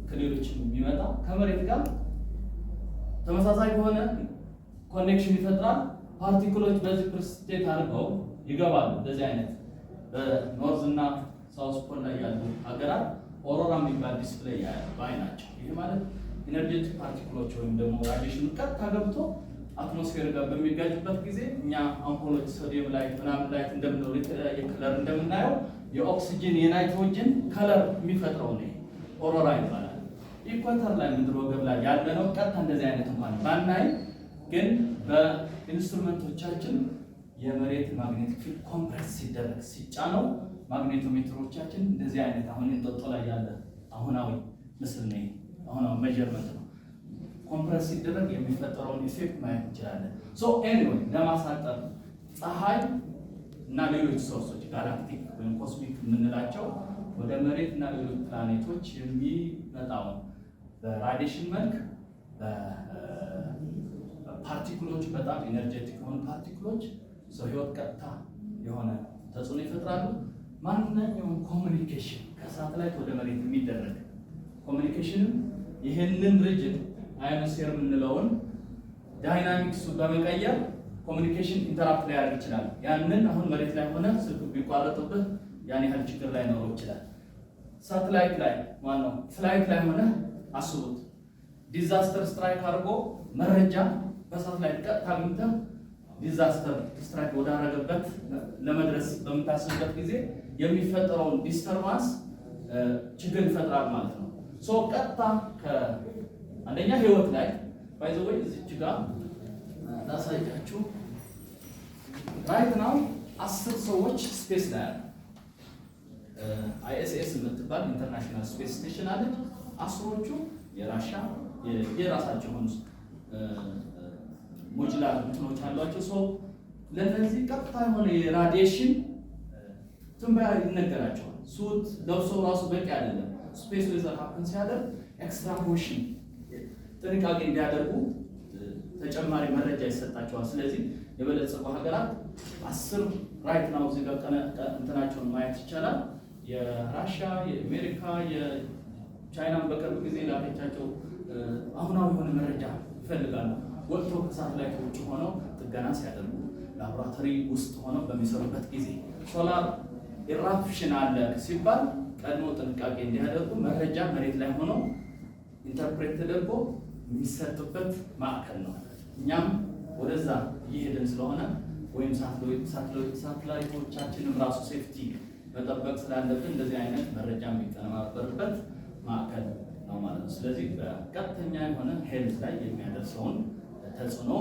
ከሌሎች የሚመጣ ከመሬት ጋር ተመሳሳይ ከሆነ ኮኔክሽን ይፈጥራል። ፓርቲክሎች በዚህ ፕሬሲፒቴት አድርገው ይገባሉ። እንደዚህ አይነት በኖርዝ እና ሳውስ ፖል ላይ ያሉ ሀገራት ኦሮራ የሚባል ዲስፕሌይ በአይናቸው። ይህ ማለት ኢነርጄቲክ ፓርቲክሎች ወይም ደግሞ ራዲሽኑ ቀጥታ ገብቶ አትሞስፌር ጋር በሚጋጭበት ጊዜ እኛ አምፖሎች ሶዲየም ላይ ምናምን ላይ እንደምንለው የተለያየ ከለር እንደምናየው የኦክሲጅን የናይትሮጅን ከለር የሚፈጥረው ነው ኦሮራ ይባላል። ኢኳተር ላይ ምድር ወገብ ላይ ያለ ነው። ቀጥታ እንደዚህ አይነት እንኳን ባናይ ግን በኢንስትሩመንቶቻችን የመሬት ማግኔቲክ ፊልድ ኮምፕረስ ሲደረግ ሲጫነው ማግኔቶሜትሮቻችን እንደዚህ አይነት አሁን እንጦጦ ላይ ያለ አሁናዊ ምስል ነው። አሁናዊ ሜዠርመንት ነው። ኮምፕረስ ሲደረግ የሚፈጠረውን ኢፌክት ማየት እንችላለን። ሶ ኤኒዌይ ለማሳጠር ፀሐይ እና ሌሎች ሶርሶች ጋላክቲክ ወይም ኮስሚክ የምንላቸው ወደ መሬት እና ሌሎች ፕላኔቶች የሚመጣውን በራዲሽን መልክ ፓርቲክሎች በጣም ኤነርጄቲክ የሆኑ ፓርቲክሎች ሰው ህይወት ቀጥታ የሆነ ተጽዕኖ ይፈጥራሉ። ማንኛውም ኮሚኒኬሽን ከሳተላይት ወደ መሬት የሚደረግ ኮሚኒኬሽን ይህንን ሪጅን አዮኖስፌር የምንለውን ዳይናሚክሱ በመቀየር ኮሚኒኬሽን ኢንተራፕት ሊያደርግ ይችላል። ያንን አሁን መሬት ላይ ሆነ ስልክ ቢቋረጥብህ ያን ያህል ችግር ላይ ኖረው ይችላል። ሳተላይት ላይ ማነው ፍላይት ላይ ሆነ አስቡት፣ ዲዛስተር ስትራይክ አድርጎ መረጃ በሳተላይት ቀጥታ አግኝተህ ዲዛስተር ስትራይክ ወዳረገበት ለመድረስ በምታስብበት ጊዜ የሚፈጠረውን ዲስተርባንስ ችግር ይፈጥራል ማለት ነው። ሶ ቀጥታ አንደኛ ህይወት ላይ ባይ ዘ ወይ እዚች ጋር ላሳያችሁ። ራይት ናው 10 ሰዎች ስፔስ ላይ አሉ። አይኤስኤስ የምትባል ኢንተርናሽናል ስፔስ ስቴሽን አለች። 10ዎቹ የራሻ የራሳቸው ሆኑ ሞጁላር እንትኖች አሏቸው። ሶ ለነዚህ ቀጥታ የሆነ የራዲዬሽን ትንበያ ይነገራቸዋል። ሱት ለብሰው ራሱ በቂ አይደለም። ስፔስ ዌዘር ሀፕን ሲያደርግ ኤክስትራ ፖርሽን ጥንቃቄ እንዲያደርጉ ተጨማሪ መረጃ ይሰጣቸዋል። ስለዚህ የበለጸጉ ሀገራት 10 ራይት ናው እዚህ ጋር እንትናቸውን ማየት ይቻላል። የራሽያ፣ የአሜሪካ፣ የቻይናን በቅርብ ጊዜ ላከቻቸው አሁናዊ የሆነ መረጃ ይፈልጋሉ። ወጥቶ ከሳተላይት ውጭ ሆነው ጥገና ሲያደርጉ ላቦራቶሪ ውስጥ ሆነው በሚሰሩበት ጊዜ ሶላር ኢራፕሽን አለ ሲባል ቀድሞ ጥንቃቄ እንዲያደርጉ መረጃ መሬት ላይ ሆነው ኢንተርፕሬት ተደርጎ የሚሰጥበት ማዕከል ነው። እኛም ወደዛ እየሄድን ስለሆነ ወይም ሳተላይቶቻችንም ራሱ ሴፍቲ መጠበቅ ስላለብን እንደዚህ አይነት መረጃ የሚቀነባበርበት ማዕከል ነው ማለት ነው። ስለዚህ በቀጥተኛ የሆነ ሄልዝ ላይ የሚያደርሰውን ተጽዕኖ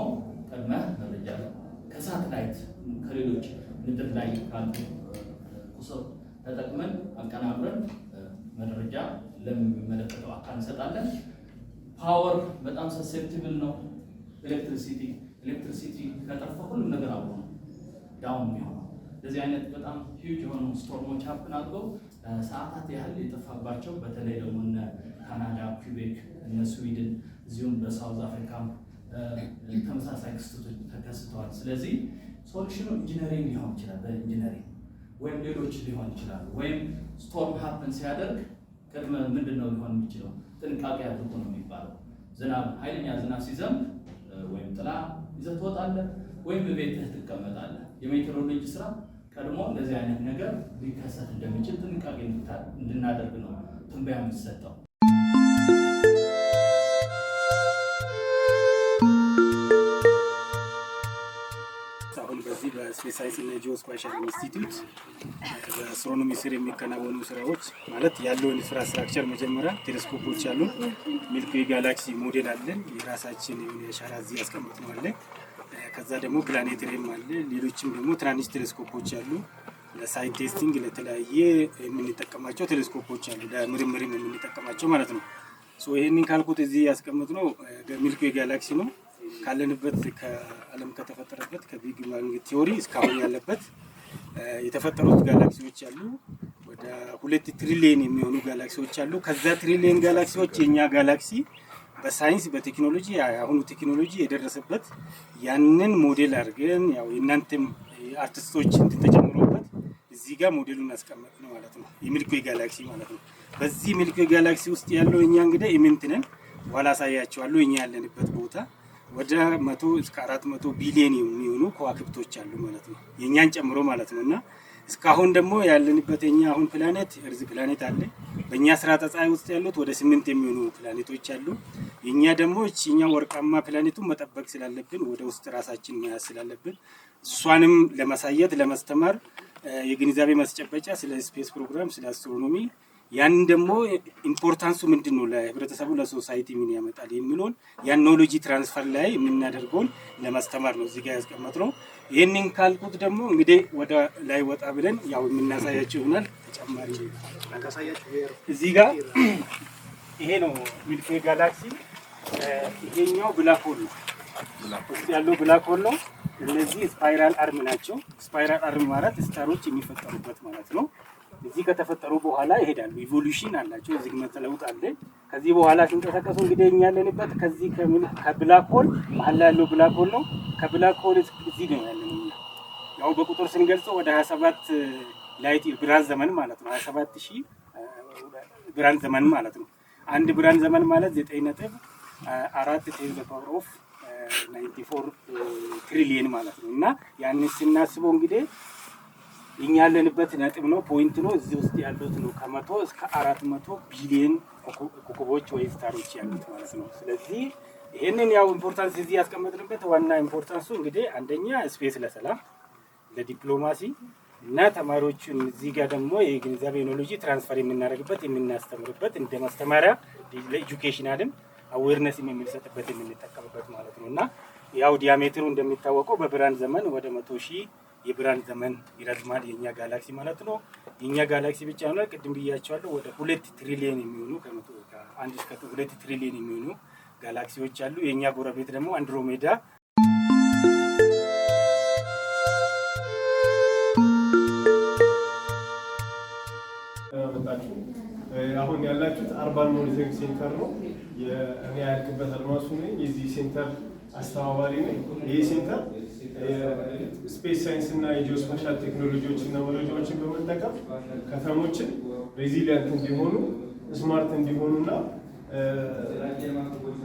ቀድመ መረጃ ከሳተላይት ከሌሎች ምድር ላይ ካሉ ቁሶች ተጠቅመን አቀናብረን መረጃ ለሚመለከተው አካል እንሰጣለን። ፓወር በጣም ሰሴፕቲብል ነው። ኤሌክትሪሲቲ ከጠፋ ሁሉም ነገር አብሮ ነው ዳውን የሚሆነው። እንደዚህ አይነት በጣም ሂውጅ የሆኑ ስቶርሞች ሀፕን አድርገው ሰዓታት ያህል የጠፋባቸው በተለይ ደግሞ እነ ካናዳ፣ ኩቤክ፣ እነ ስዊድን እዚሁም በሳውዝ አፍሪካ ተመሳሳይ ክስተቶች ተከስተዋል። ስለዚህ ሶሉሽኑ ኢንጂነሪንግ ሊሆን ይችላል፣ በኢንጂነሪንግ ወይም ሌሎች ሊሆን ይችላል። ወይም ስቶርም ሀፕን ሲያደርግ ቅድመ ምንድነው ሊሆን የሚችለው ጥንቃቄ አድርጎ ነው የሚባለው። ዝናብ ኃይለኛ ዝናብ ሲዘንብ ወይም ጥላ ይዘህ ትወጣለህ ወይም በቤትህ ትቀመጣለህ። የሜትሮሎጂ ስራ ቀድሞ እንደዚህ አይነት ነገር ሊከሰት እንደሚችል ጥንቃቄ እንድናደርግ ነው ትንበያ የሚሰጠው። አሁን በዚህ በስፔስ ሳይንስ እና ጂኦስፓሻል ኢንስቲትዩት በአስትሮኖሚ ስር የሚከናወኑ ስራዎች ማለት ያለውን ኢንፍራስትራክቸር መጀመሪያ ቴሌስኮፖች አሉ። ሚልክዌይ ጋላክሲ ሞዴል አለን። የራሳችን የሻራ እዚህ ያስቀምጥነው አለ። ከዛ ደግሞ ፕላኔቴሪየም አለ። ሌሎችም ደግሞ ትናንሽ ቴሌስኮፖች አሉ። ለሳይት ቴስቲንግ ለተለያየ የምንጠቀማቸው ቴሌስኮፖች አሉ። ለምርምርም የምንጠቀማቸው ማለት ነው። ሶ ይሄንን ካልኩት እዚህ ያስቀምጥነው ሚልክዌይ ጋላክሲ ነው። ካለንበት ከዓለም ከተፈጠረበት ከቢግ ባንግ ቲዮሪ እስካሁን ያለበት የተፈጠሩት ጋላክሲዎች አሉ። ወደ 2 ትሪሊየን የሚሆኑ ጋላክሲዎች አሉ። ከዛ ትሪሊየን ጋላክሲዎች የኛ ጋላክሲ በሳይንስ በቴክኖሎጂ አሁኑ ቴክኖሎጂ የደረሰበት ያንን ሞዴል አድርገን ያው እናንተም አርቲስቶች ተጨምሮበት እዚህ ጋር ሞዴሉን አስቀመጥ ነው ማለት ነው። የሚልክዌይ ጋላክሲ ማለት ነው። በዚህ ሚልክዌይ ጋላክሲ ውስጥ ያለው እኛ እንግዲህ ኢምንት ነን። በኋላ አሳያቸዋለሁ። እኛ ያለንበት ቦታ ወደ 100 እስከ 400 ቢሊዮን የሚሆኑ ከዋክብቶች አሉ ማለት ነው። የኛን ጨምሮ ማለት ነውና እስካሁን ደግሞ ያለንበት የኛ አሁን ፕላኔት እርዝ ፕላኔት አለ። በእኛ ስርዓተ ፀሐይ ውስጥ ያሉት ወደ 8 የሚሆኑ ፕላኔቶች አሉ። የኛ ደግሞ እኛ ወርቃማ ፕላኔቱን መጠበቅ ስላለብን ወደ ውስጥ ራሳችን መያዝ ስላለብን እሷንም ለማሳየት ለማስተማር የግንዛቤ ማስጨበጫ ስለ ስፔስ ፕሮግራም ስለ አስትሮኖሚ ያን ደግሞ ኢምፖርታንሱ ምንድነው ለህብረተሰቡ ለሶሳይቲ ምን ያመጣል የሚለውን ያን ኖሎጂ ትራንስፈር ላይ የምናደርገውን ለማስተማር ነው እዚህ ጋር ያስቀመጥነው። ይሄንን ካልኩት ደግሞ እንግዲህ ወደ ላይ ወጣ ብለን ያው የምናሳያችሁ ይሆናል። ተጨማሪ እናሳያችሁ እዚህ ጋር ይሄ ነው ሚልክዌይ ጋላክሲ። ይሄኛው ብላክ ሆል ነው። ውስጥ ያለው ብላክ ሆል ነው። እነዚህ ስፓይራል አርም ናቸው። ስፓይራል አርም ማለት ስታሮች የሚፈጠሩበት ማለት ነው። እዚህ ከተፈጠሩ በኋላ ይሄዳሉ። ኢቮሉሽን አላቸው። እዚህ መተለውጥ አለ። ከዚህ በኋላ ሲንቀሳቀሱ እንግዲህ እኛ ያለንበት ከዚህ ከብላክ ሆል መሀል ላይ ያለው ብላክ ሆል ነው። ከብላክ ሆል እዚህ ነው ያለነው። ያው በቁጥር ስንገልጸው ወደ 27 ላይት ብርሃን ዘመን ማለት ነው። 27000 ብርሃን ዘመን ማለት ነው። አንድ ብርሃን ዘመን ማለት 9.4 ቴን ዘ ፓወር ኦፍ 94 ትሪሊየን ማለት ነው። እና ያን ስናስበው እንግዲህ እኛ ያለንበት ነጥብ ነው፣ ፖይንት ነው። እዚህ ውስጥ ያሉት ነው ከ100 እስከ 400 ቢሊዮን ኮከቦች ወይ ስታሮች ያሉት ማለት ነው። ስለዚህ ይሄንን ያው ኢምፖርታንስ እዚህ ያስቀመጥንበት ዋና ኢምፖርታንሱ እንግዲህ አንደኛ ስፔስ ለሰላም ለዲፕሎማሲ እና ተማሪዎችን እዚህ ጋር ደግሞ የግንዛቤ ኖሎጂ ትራንስፈር የምናደርግበት የምናስተምርበት እንደ ማስተማሪያ ለኤጁኬሽናልም አዌርነስ የምንሰጥበት የምንጠቀምበት ማለት ነው። እና ያው ዲያሜትሩ እንደሚታወቀው በብርሃን ዘመን ወደ 100,000 የብርሃን ዘመን ይረዝማል የኛ ጋላክሲ ማለት ነው። የኛ ጋላክሲ ብቻ ነው ቅድም ብያቸዋለሁ ወደ 2 ትሪሊየን የሚሆኑ ከ1 እስከ 2 ትሪሊየን የሚሆኑ ጋላክሲዎች አሉ። የኛ ጎረቤት ደግሞ አንድሮሜዳ አሁን ያላችሁት አርባን ሞኒተሪንግ ሴንተር ነው። እኔ ያልክበት አድማሱ ነኝ። የዚህ ሴንተር አስተባባሪ ነኝ። ይህ ሴንተር ስፔስ ሳይንስ እና የጂኦስፓሻል ቴክኖሎጂዎች እና መረጃዎችን በመጠቀም ከተሞችን ሬዚሊያንት እንዲሆኑ ስማርት እንዲሆኑና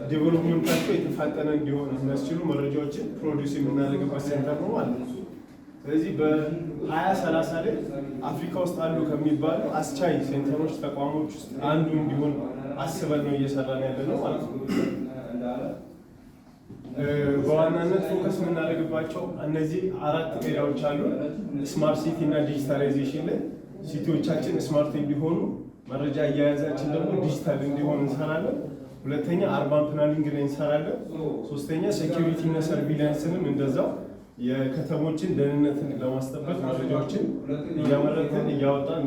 ዴቨሎፕመንታቸው የተፋጠነ እንዲሆን የሚያስችሉ መረጃዎችን ፕሮዲውስ የምናደርግበት ሴንተር ነው ማለት ነው። ስለዚህ በ2030 ላይ አፍሪካ ውስጥ አሉ ከሚባሉ አስቻይ ሴንተሮች ተቋሞች ውስጥ አንዱ እንዲሆን አስበን ነው እየሰራን ያለ ነው ማለት ነው። በዋናነት ፎከስ የምናደርግባቸው እነዚህ 4 ኤሪያዎች አሉ። ስማርት ሲቲ እና ዲጂታላይዜሽን ላይ ሲቲዎቻችን ስማርት እንዲሆኑ መረጃ አያያዛችን ደግሞ ዲጂታል እንዲሆን እንሰራለን። ሁለተኛ አርባን ፕላኒንግ ላይ እንሰራለን። ሶስተኛ ሴኪሪቲ እና ሰርቪላንስንም እንደዛው የከተሞችን ደህንነትን ለማስጠበቅ መረጃዎችን እያመረትን እያወጣን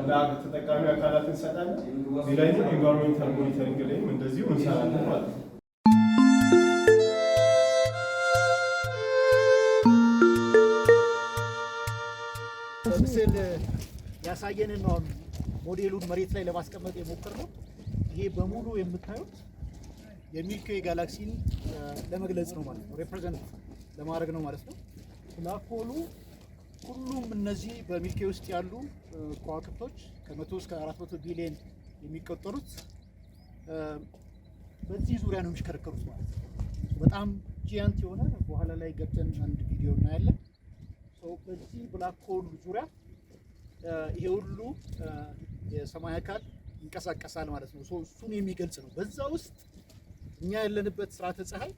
ለተጠቃሚ አካላት እንሰጣለን። ሌላኛው ኢንቫይሮንሜንታል ሞኒተሪንግ ላይም እንደዚሁ እንሰራለን ማለት ነው። ምስል ያሳየንን ነው ሞዴሉን መሬት ላይ ለማስቀመጥ የሞከርነው። ይሄ በሙሉ የምታዩት የሚልኪ ዌይ ጋላክሲን ለመግለጽ ነው ማለት ነው፣ ሪፕሬዘንት ለማድረግ ነው ማለት ነው። ብላክ ሆሉ ሁሉም እነዚህ በሚልኪ ዌይ ውስጥ ያሉ ከዋክብቶች ከ100 እስከ 400 ቢሊዮን የሚቆጠሩት በዚህ ዙሪያ ነው የሚሽከረከሩት ማለት ነው። በጣም ጂያንት የሆነ በኋላ ላይ ገብተን አንድ ቪዲዮ እናያለን። በዚህ ብላክ ሆል ዙሪያ ይሄ ሁሉ የሰማይ አካል ይንቀሳቀሳል ማለት ነው። እሱን የሚገልጽ ነው። በዛ ውስጥ እኛ ያለንበት ስርዓተ ፀሐይ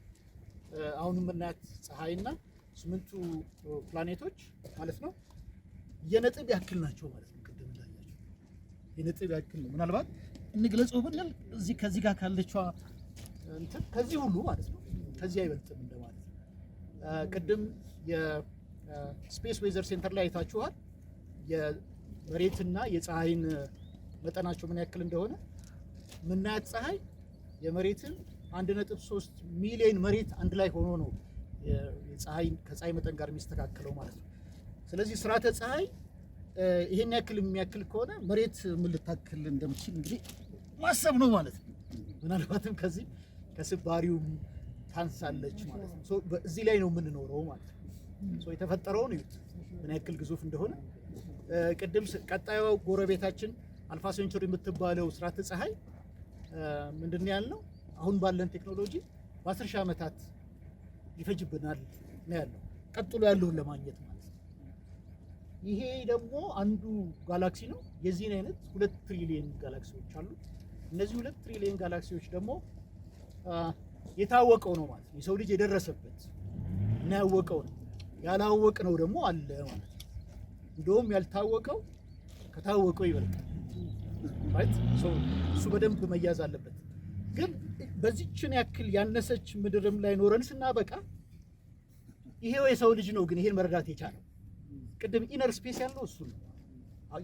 አሁን የምናያት ፀሐይና 8ቱ ፕላኔቶች ማለት ነው የነጥብ ያክል ናቸው ማለት ነው። ቅድም እንዳያችሁ የነጥብ ያክል ነው። ምናልባት እንግለጸው ብንል እዚህ ከዚህ ጋር ካለችዋ እንትን ከዚህ ሁሉ ማለት ነው ከዚህ አይበልጥም እንደማለት ነው። ቅድም የስፔስ ዌዘር ሴንተር ላይ አይታችኋል የመሬትና የፀሐይን መጠናቸው ምን ያክል እንደሆነ። ምናያት ፀሐይ የመሬትን 1.3 ሚሊዮን መሬት አንድ ላይ ሆኖ ነው ከፀሐይ መጠን ጋር የሚስተካከለው ማለት ነው። ስለዚህ ስርዓተ ፀሐይ ይሄን ያክል የሚያክል ከሆነ መሬት ምን ልታክል እንደምትችል እንግዲህ ማሰብ ነው ማለት ነው። ምናልባትም ከዚህ ከስባሪውም ታንሳለች ማለት ነው። እዚህ ላይ ነው የምንኖረው ማለት ነው። የተፈጠረውን እዩት ምን ያክል ግዙፍ እንደሆነ። ቅድም ቀጣዩ ጎረቤታችን አልፋ ሴንቹሪ የምትባለው ስርዓተ ፀሐይ ምንድን ያልነው አሁን ባለን ቴክኖሎጂ በ10 ሺህ ዓመታት ይፈጅብናል ነው ያለው ቀጥሎ ያለውን ለማግኘት ማለት ነው። ይሄ ደግሞ አንዱ ጋላክሲ ነው። የዚህን አይነት 2 ትሪሊየን ጋላክሲዎች አሉ። እነዚህ 2 ትሪሊየን ጋላክሲዎች ደግሞ የታወቀው ነው ማለት ነው። የሰው ልጅ የደረሰበት እና ያወቀው ነው። ያላወቅነው ደግሞ አለ ማለት ነው። እንደውም ያልታወቀው ከታወቀው ይበልጣል ማለት እሱ በደንብ መያዝ አለበት። ግን በዚህችን ያክል ያነሰች ምድርም ላይ ኖረን ስናበቃ ይሄው የሰው ልጅ ነው ግን ይሄን መረዳት የቻለው። ቅድም ኢነር ስፔስ ያለው እሱ ነው።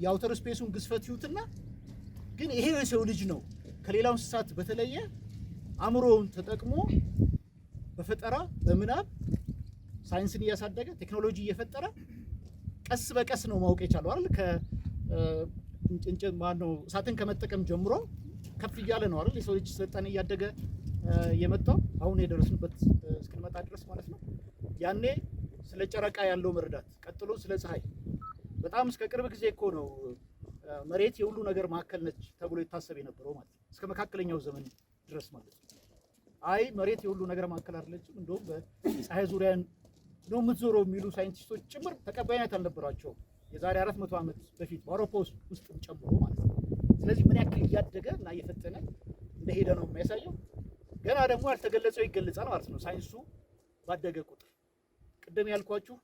የአውተር ስፔሱን ግዝፈት ይዩትና ግን ይሄው የሰው ልጅ ነው ከሌላው እንስሳት በተለየ አእምሮውን ተጠቅሞ በፈጠራ በምናብ ሳይንስን እያሳደገ ቴክኖሎጂ እየፈጠረ ቀስ በቀስ ነው ማወቅ የቻለው አይደል? እሳትን ከመጠቀም ጀምሮ ከፍ እያለ ነው አይደል የሰው ልጅ ስልጣኔ እያደገ የመጣው አሁን የደረስንበት እስክንመጣ ድረስ ማለት ነው። ያኔ ስለ ጨረቃ ያለው መረዳት ቀጥሎ ስለ ፀሐይ በጣም እስከ ቅርብ ጊዜ እኮ ነው መሬት የሁሉ ነገር ማዕከል ነች ተብሎ ይታሰብ የነበረው ማለት ነው። እስከ መካከለኛው ዘመን ድረስ ማለት ነው። አይ መሬት የሁሉ ነገር ማዕከል አይደለችም፣ እንደውም በፀሐይ ዙሪያ ነው የምትዞረው የሚሉ ሳይንቲስቶች ጭምር ተቀባይነት አልነበራቸውም የዛሬ 400 ዓመት በፊት በአውሮፓ ውስጥ ጨምሮ ማለት ነው። ስለዚህ ምን ያክል እያደገ እና እየፈጠነ እንደሄደ ነው የሚያሳየው። ገና ደግሞ ያልተገለጸው ይገለጻል ማለት ነው። ሳይንሱ ባደገ ቁጥር ቅድም ያልኳችሁ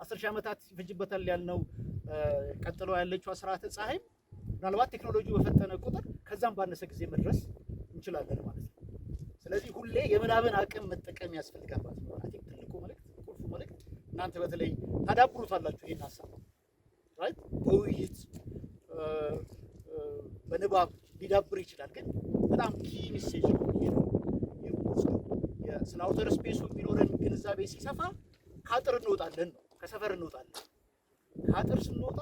10 ሺህ ዓመታት ይፈጅበታል ያልነው ቀጥሎ ያለችው ስርዓተ ፀሐይ ምናልባት ቴክኖሎጂ በፈጠነ ቁጥር ከዛም ባነሰ ጊዜ መድረስ እንችላለን ማለት ነው። ስለዚህ ሁሌ የምናብን አቅም መጠቀም ያስፈልጋል ማለት ነው። አይ ቲንክ ትልቁ መልእክት ቁልፉ መልእክት እናንተ በተለይ ታዳብሩታላችሁ ይሄን ሀሳብ ራይት። በውይይት በንባብ ሊዳብር ይችላል፣ ግን በጣም ኪ ሜሴጅ ነው የሚወስደው። ስለ አውተር ስፔሱ የሚኖረን ግንዛቤ ሲሰፋ ከአጥር እንወጣለን ነው፣ ከሰፈር እንወጣለን። ከአጥር ስንወጣ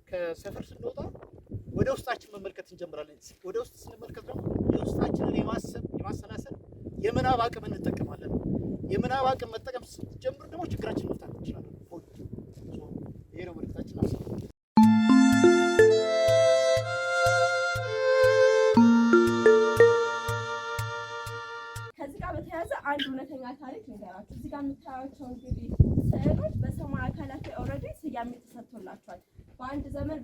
ከሰፈር ስንወጣ ወደ ውስጣችን መመልከት እንጀምራለን። ወደ ውስጥ ስንመልከት ደግሞ የውስጣችንን የማሰብ የማሰላሰል የምናብ አቅም እንጠቀማለን። የምናብ አቅም መጠቀም ስትጀምር ደግሞ ችግራችን መፍታት እንችላለን። ይሄ ነው መልእክታችን። ከዚህ ጋር በተያያዘ አንድ እውነተኛ ታሪክ ንገራችሁ። እዚህ ጋር የምታያቸው እንግዲህ ስዕሎች በሰማይ አካላት ላይ ኦልሬዲ ስያሜ ተሰጥቶላቸዋል። በአንድ ዘመን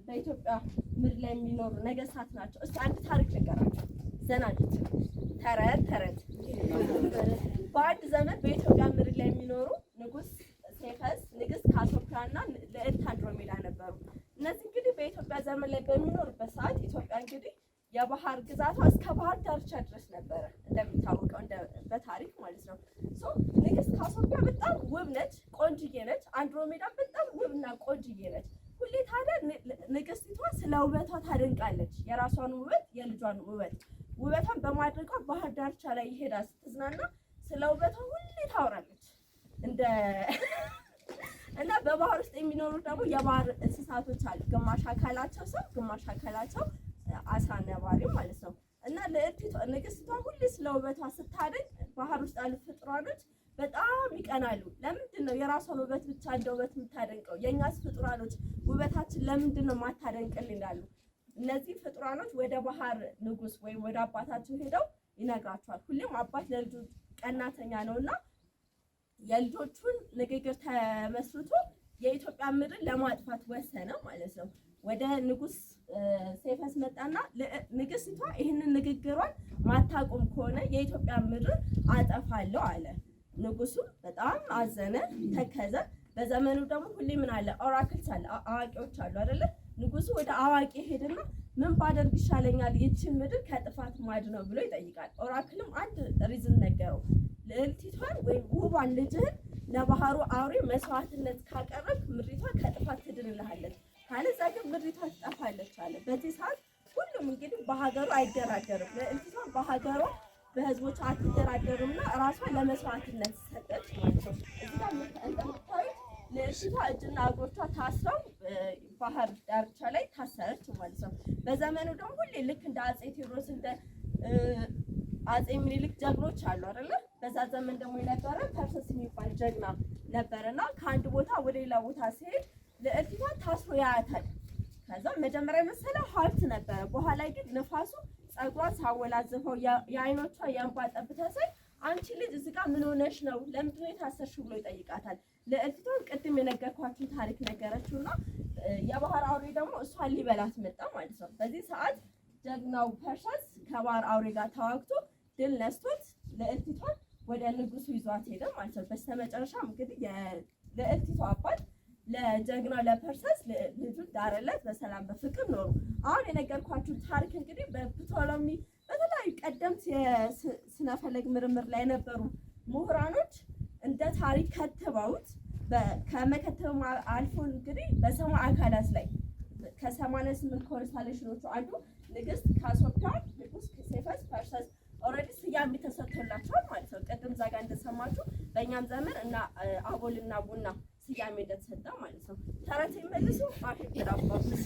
በኢትዮጵያ ምድር ላይ የሚኖሩ ነገስታት ናቸው። እስቲ አንድ ታሪክ ንገራችሁ። ዘናጅት ተረት በአንድ ዘመን በኢትዮጵያ ምድር ላይ የሚኖሩ ንጉስ ሴፈስ፣ ንግስት ካሶፒያና ልዕልት አንድሮሜዳ ነበሩ። እነዚህ እንግዲህ በኢትዮጵያ ዘመን ላይ በሚኖሩበት ሰዓት ኢትዮጵያ እንግዲህ የባህር ግዛቷ እስከ ባህር ዳርቻ ድረስ ነበረ እንደሚታወቀው በታሪክ ማለት ነው። ንግስት ካሶፒያ በጣም ውብ ነች፣ ቆንጅዬ ነች። አንድሮሜዳ በጣም ውብና ቆንጅዬ ነች። ሁሌ ታዲያ ንግስቲቷ ስለ ውበቷ ታደንቃለች። የራሷን ውበት፣ የልጇን ውበቷን በማድረጓ ባህር ዳርቻ ላይ ይሄዳ ስትዝናና ስለ ውበቷ ሁሌ ታወራለች። እና በባህር ውስጥ የሚኖሩ ደግሞ የባህር እንስሳቶች አሉ። ግማሽ አካላቸው ሰው፣ ግማሽ አካላቸው አሳ ነባሪ ማለት ነው። እና ንግስቷ ሁሌ ስለ ውበቷ ስታደንቅ ባህር ውስጥ ያሉ ፍጡራኖች በጣም ይቀናሉ። ለምንድን ነው የራሷን ውበት ብቻ እንደ ውበት የምታደንቀው? የእኛስ ፍጡራኖች ውበታችን ለምንድን ነው የማታደንቅልን ይላሉ። እነዚህ ፍጡራኖች ወደ ባህር ንጉስ ወይም ወደ አባታቸው ሄደው ይነግራቸዋል። ሁሌም አባት ለልጁ ቀናተኛ ነውና የልጆቹን ንግግር ተመስርቶ የኢትዮጵያ ምድር ለማጥፋት ወሰነ ማለት ነው። ወደ ንጉስ ሴፈስ መጣና ንግስቷ ይህንን ንግግሯን ማታቆም ከሆነ የኢትዮጵያ ምድር አጠፋለሁ አለ። ንጉሱ በጣም አዘነ፣ ተከዘ። በዘመኑ ደግሞ ሁሌ ምን አለ? ኦራክልስ አለ፣ አዋቂዎች አሉ አይደለ? ንጉሱ ወደ አዋቂ ሄድና ምን ባደርግ ይሻለኛል ይችን ምድር ከጥፋት ማድነው ብሎ ይጠይቃል። ኦራክልም አንድ ሪዝን ነገረው። ልዕልቲቷን ወይም ውቧን ልጅህን ለባህሩ አውሬ መስዋዕትነት ካቀረብ ምድሪቷ ከጥፋት ትድንልሃለች፣ ካለዛ ግን ምድሪቷ ትጠፋለች አለ። በዚህ ሰዓት ሁሉም እንግዲህ በሀገሩ አይደራደርም። ልዕልቲቷ በሀገሯ በህዝቦች አትደራደርምና ራሷን ለመስዋዕትነት ሰጠች ማለት ነው። እዚህ ጋር እንደምታዩት ልዕልቲቷ እጅና እግሮቿ ታስረው ባህር ዳርቻ ላይ ታሰረች ማለት ነው። በዘመኑ ደግሞ ሁሌ ልክ እንደ አጼ ቴዎድሮስ እንደ አጼ ምኒልክ ጀግኖች አሉ አይደለ? በዛ ዘመን ደግሞ የነበረ ፐርሰስ የሚባል ጀግና ነበርና ከአንድ ቦታ ወደ ሌላ ቦታ ሲሄድ ልዕልቲቷ ታስሮ ያያታል። ከዛ መጀመሪያ መሰለው ሀብት ነበረ። በኋላ ግን ንፋሱ ጸጉሯን ሳወላዝፈው የአይኖቿ የእንባ ጠብታ ሳይ አንቺ ልጅ እዚህ ጋር ምን ሆነሽ ነው? ለምንድን ነው የታሰርሽው? ብሎ ይጠይቃታል። ልዕልቲቷን ቅድም የነገርኳችሁ ታሪክ ነገረችውና የባህር አውሬ ደግሞ እሷን ሊበላት መጣ ማለት ነው። በዚህ ሰዓት ጀግናው ፐርሰስ ከባህር አውሬ ጋር ተዋግቶ ድል ነስቶት ልዕልቲቷን ወደ ንጉሱ ይዟት ሄደ ማለት ነው። በስተመጨረሻም እንግዲህ የልዕልቲቷ አባት ለጀግናው ለፐርሰስ ልጁን ዳረለት፣ በሰላም በፍቅር ኖሩ። አሁን የነገርኳችሁ ታሪክ እንግዲህ በፕቶሎሚ በተለያዩ ቀደምት የስነፈለግ ምርምር ላይ የነበሩ ምሁራኖች እንደ ታሪክ ከትበውት ከመከተብ አልፎ እንግዲህ በሰማይ አካላት ላይ ከ88 ኮንስታሌሽኖቹ አንዱ ንግስት ካሶፒያ፣ ንጉስ ሴፈስ፣ ፐርሰስ ኦልሬዲ ስያሜ ተሰጥቶላቸዋል ማለት ነው። ቅድም እዛ ጋር እንደሰማችሁ በእኛም ዘመን እና አቦልና ቡና ስያሜ እንደተሰጠ ማለት ነው። ተረት ይመልሱ ማሽን ተዳባብስ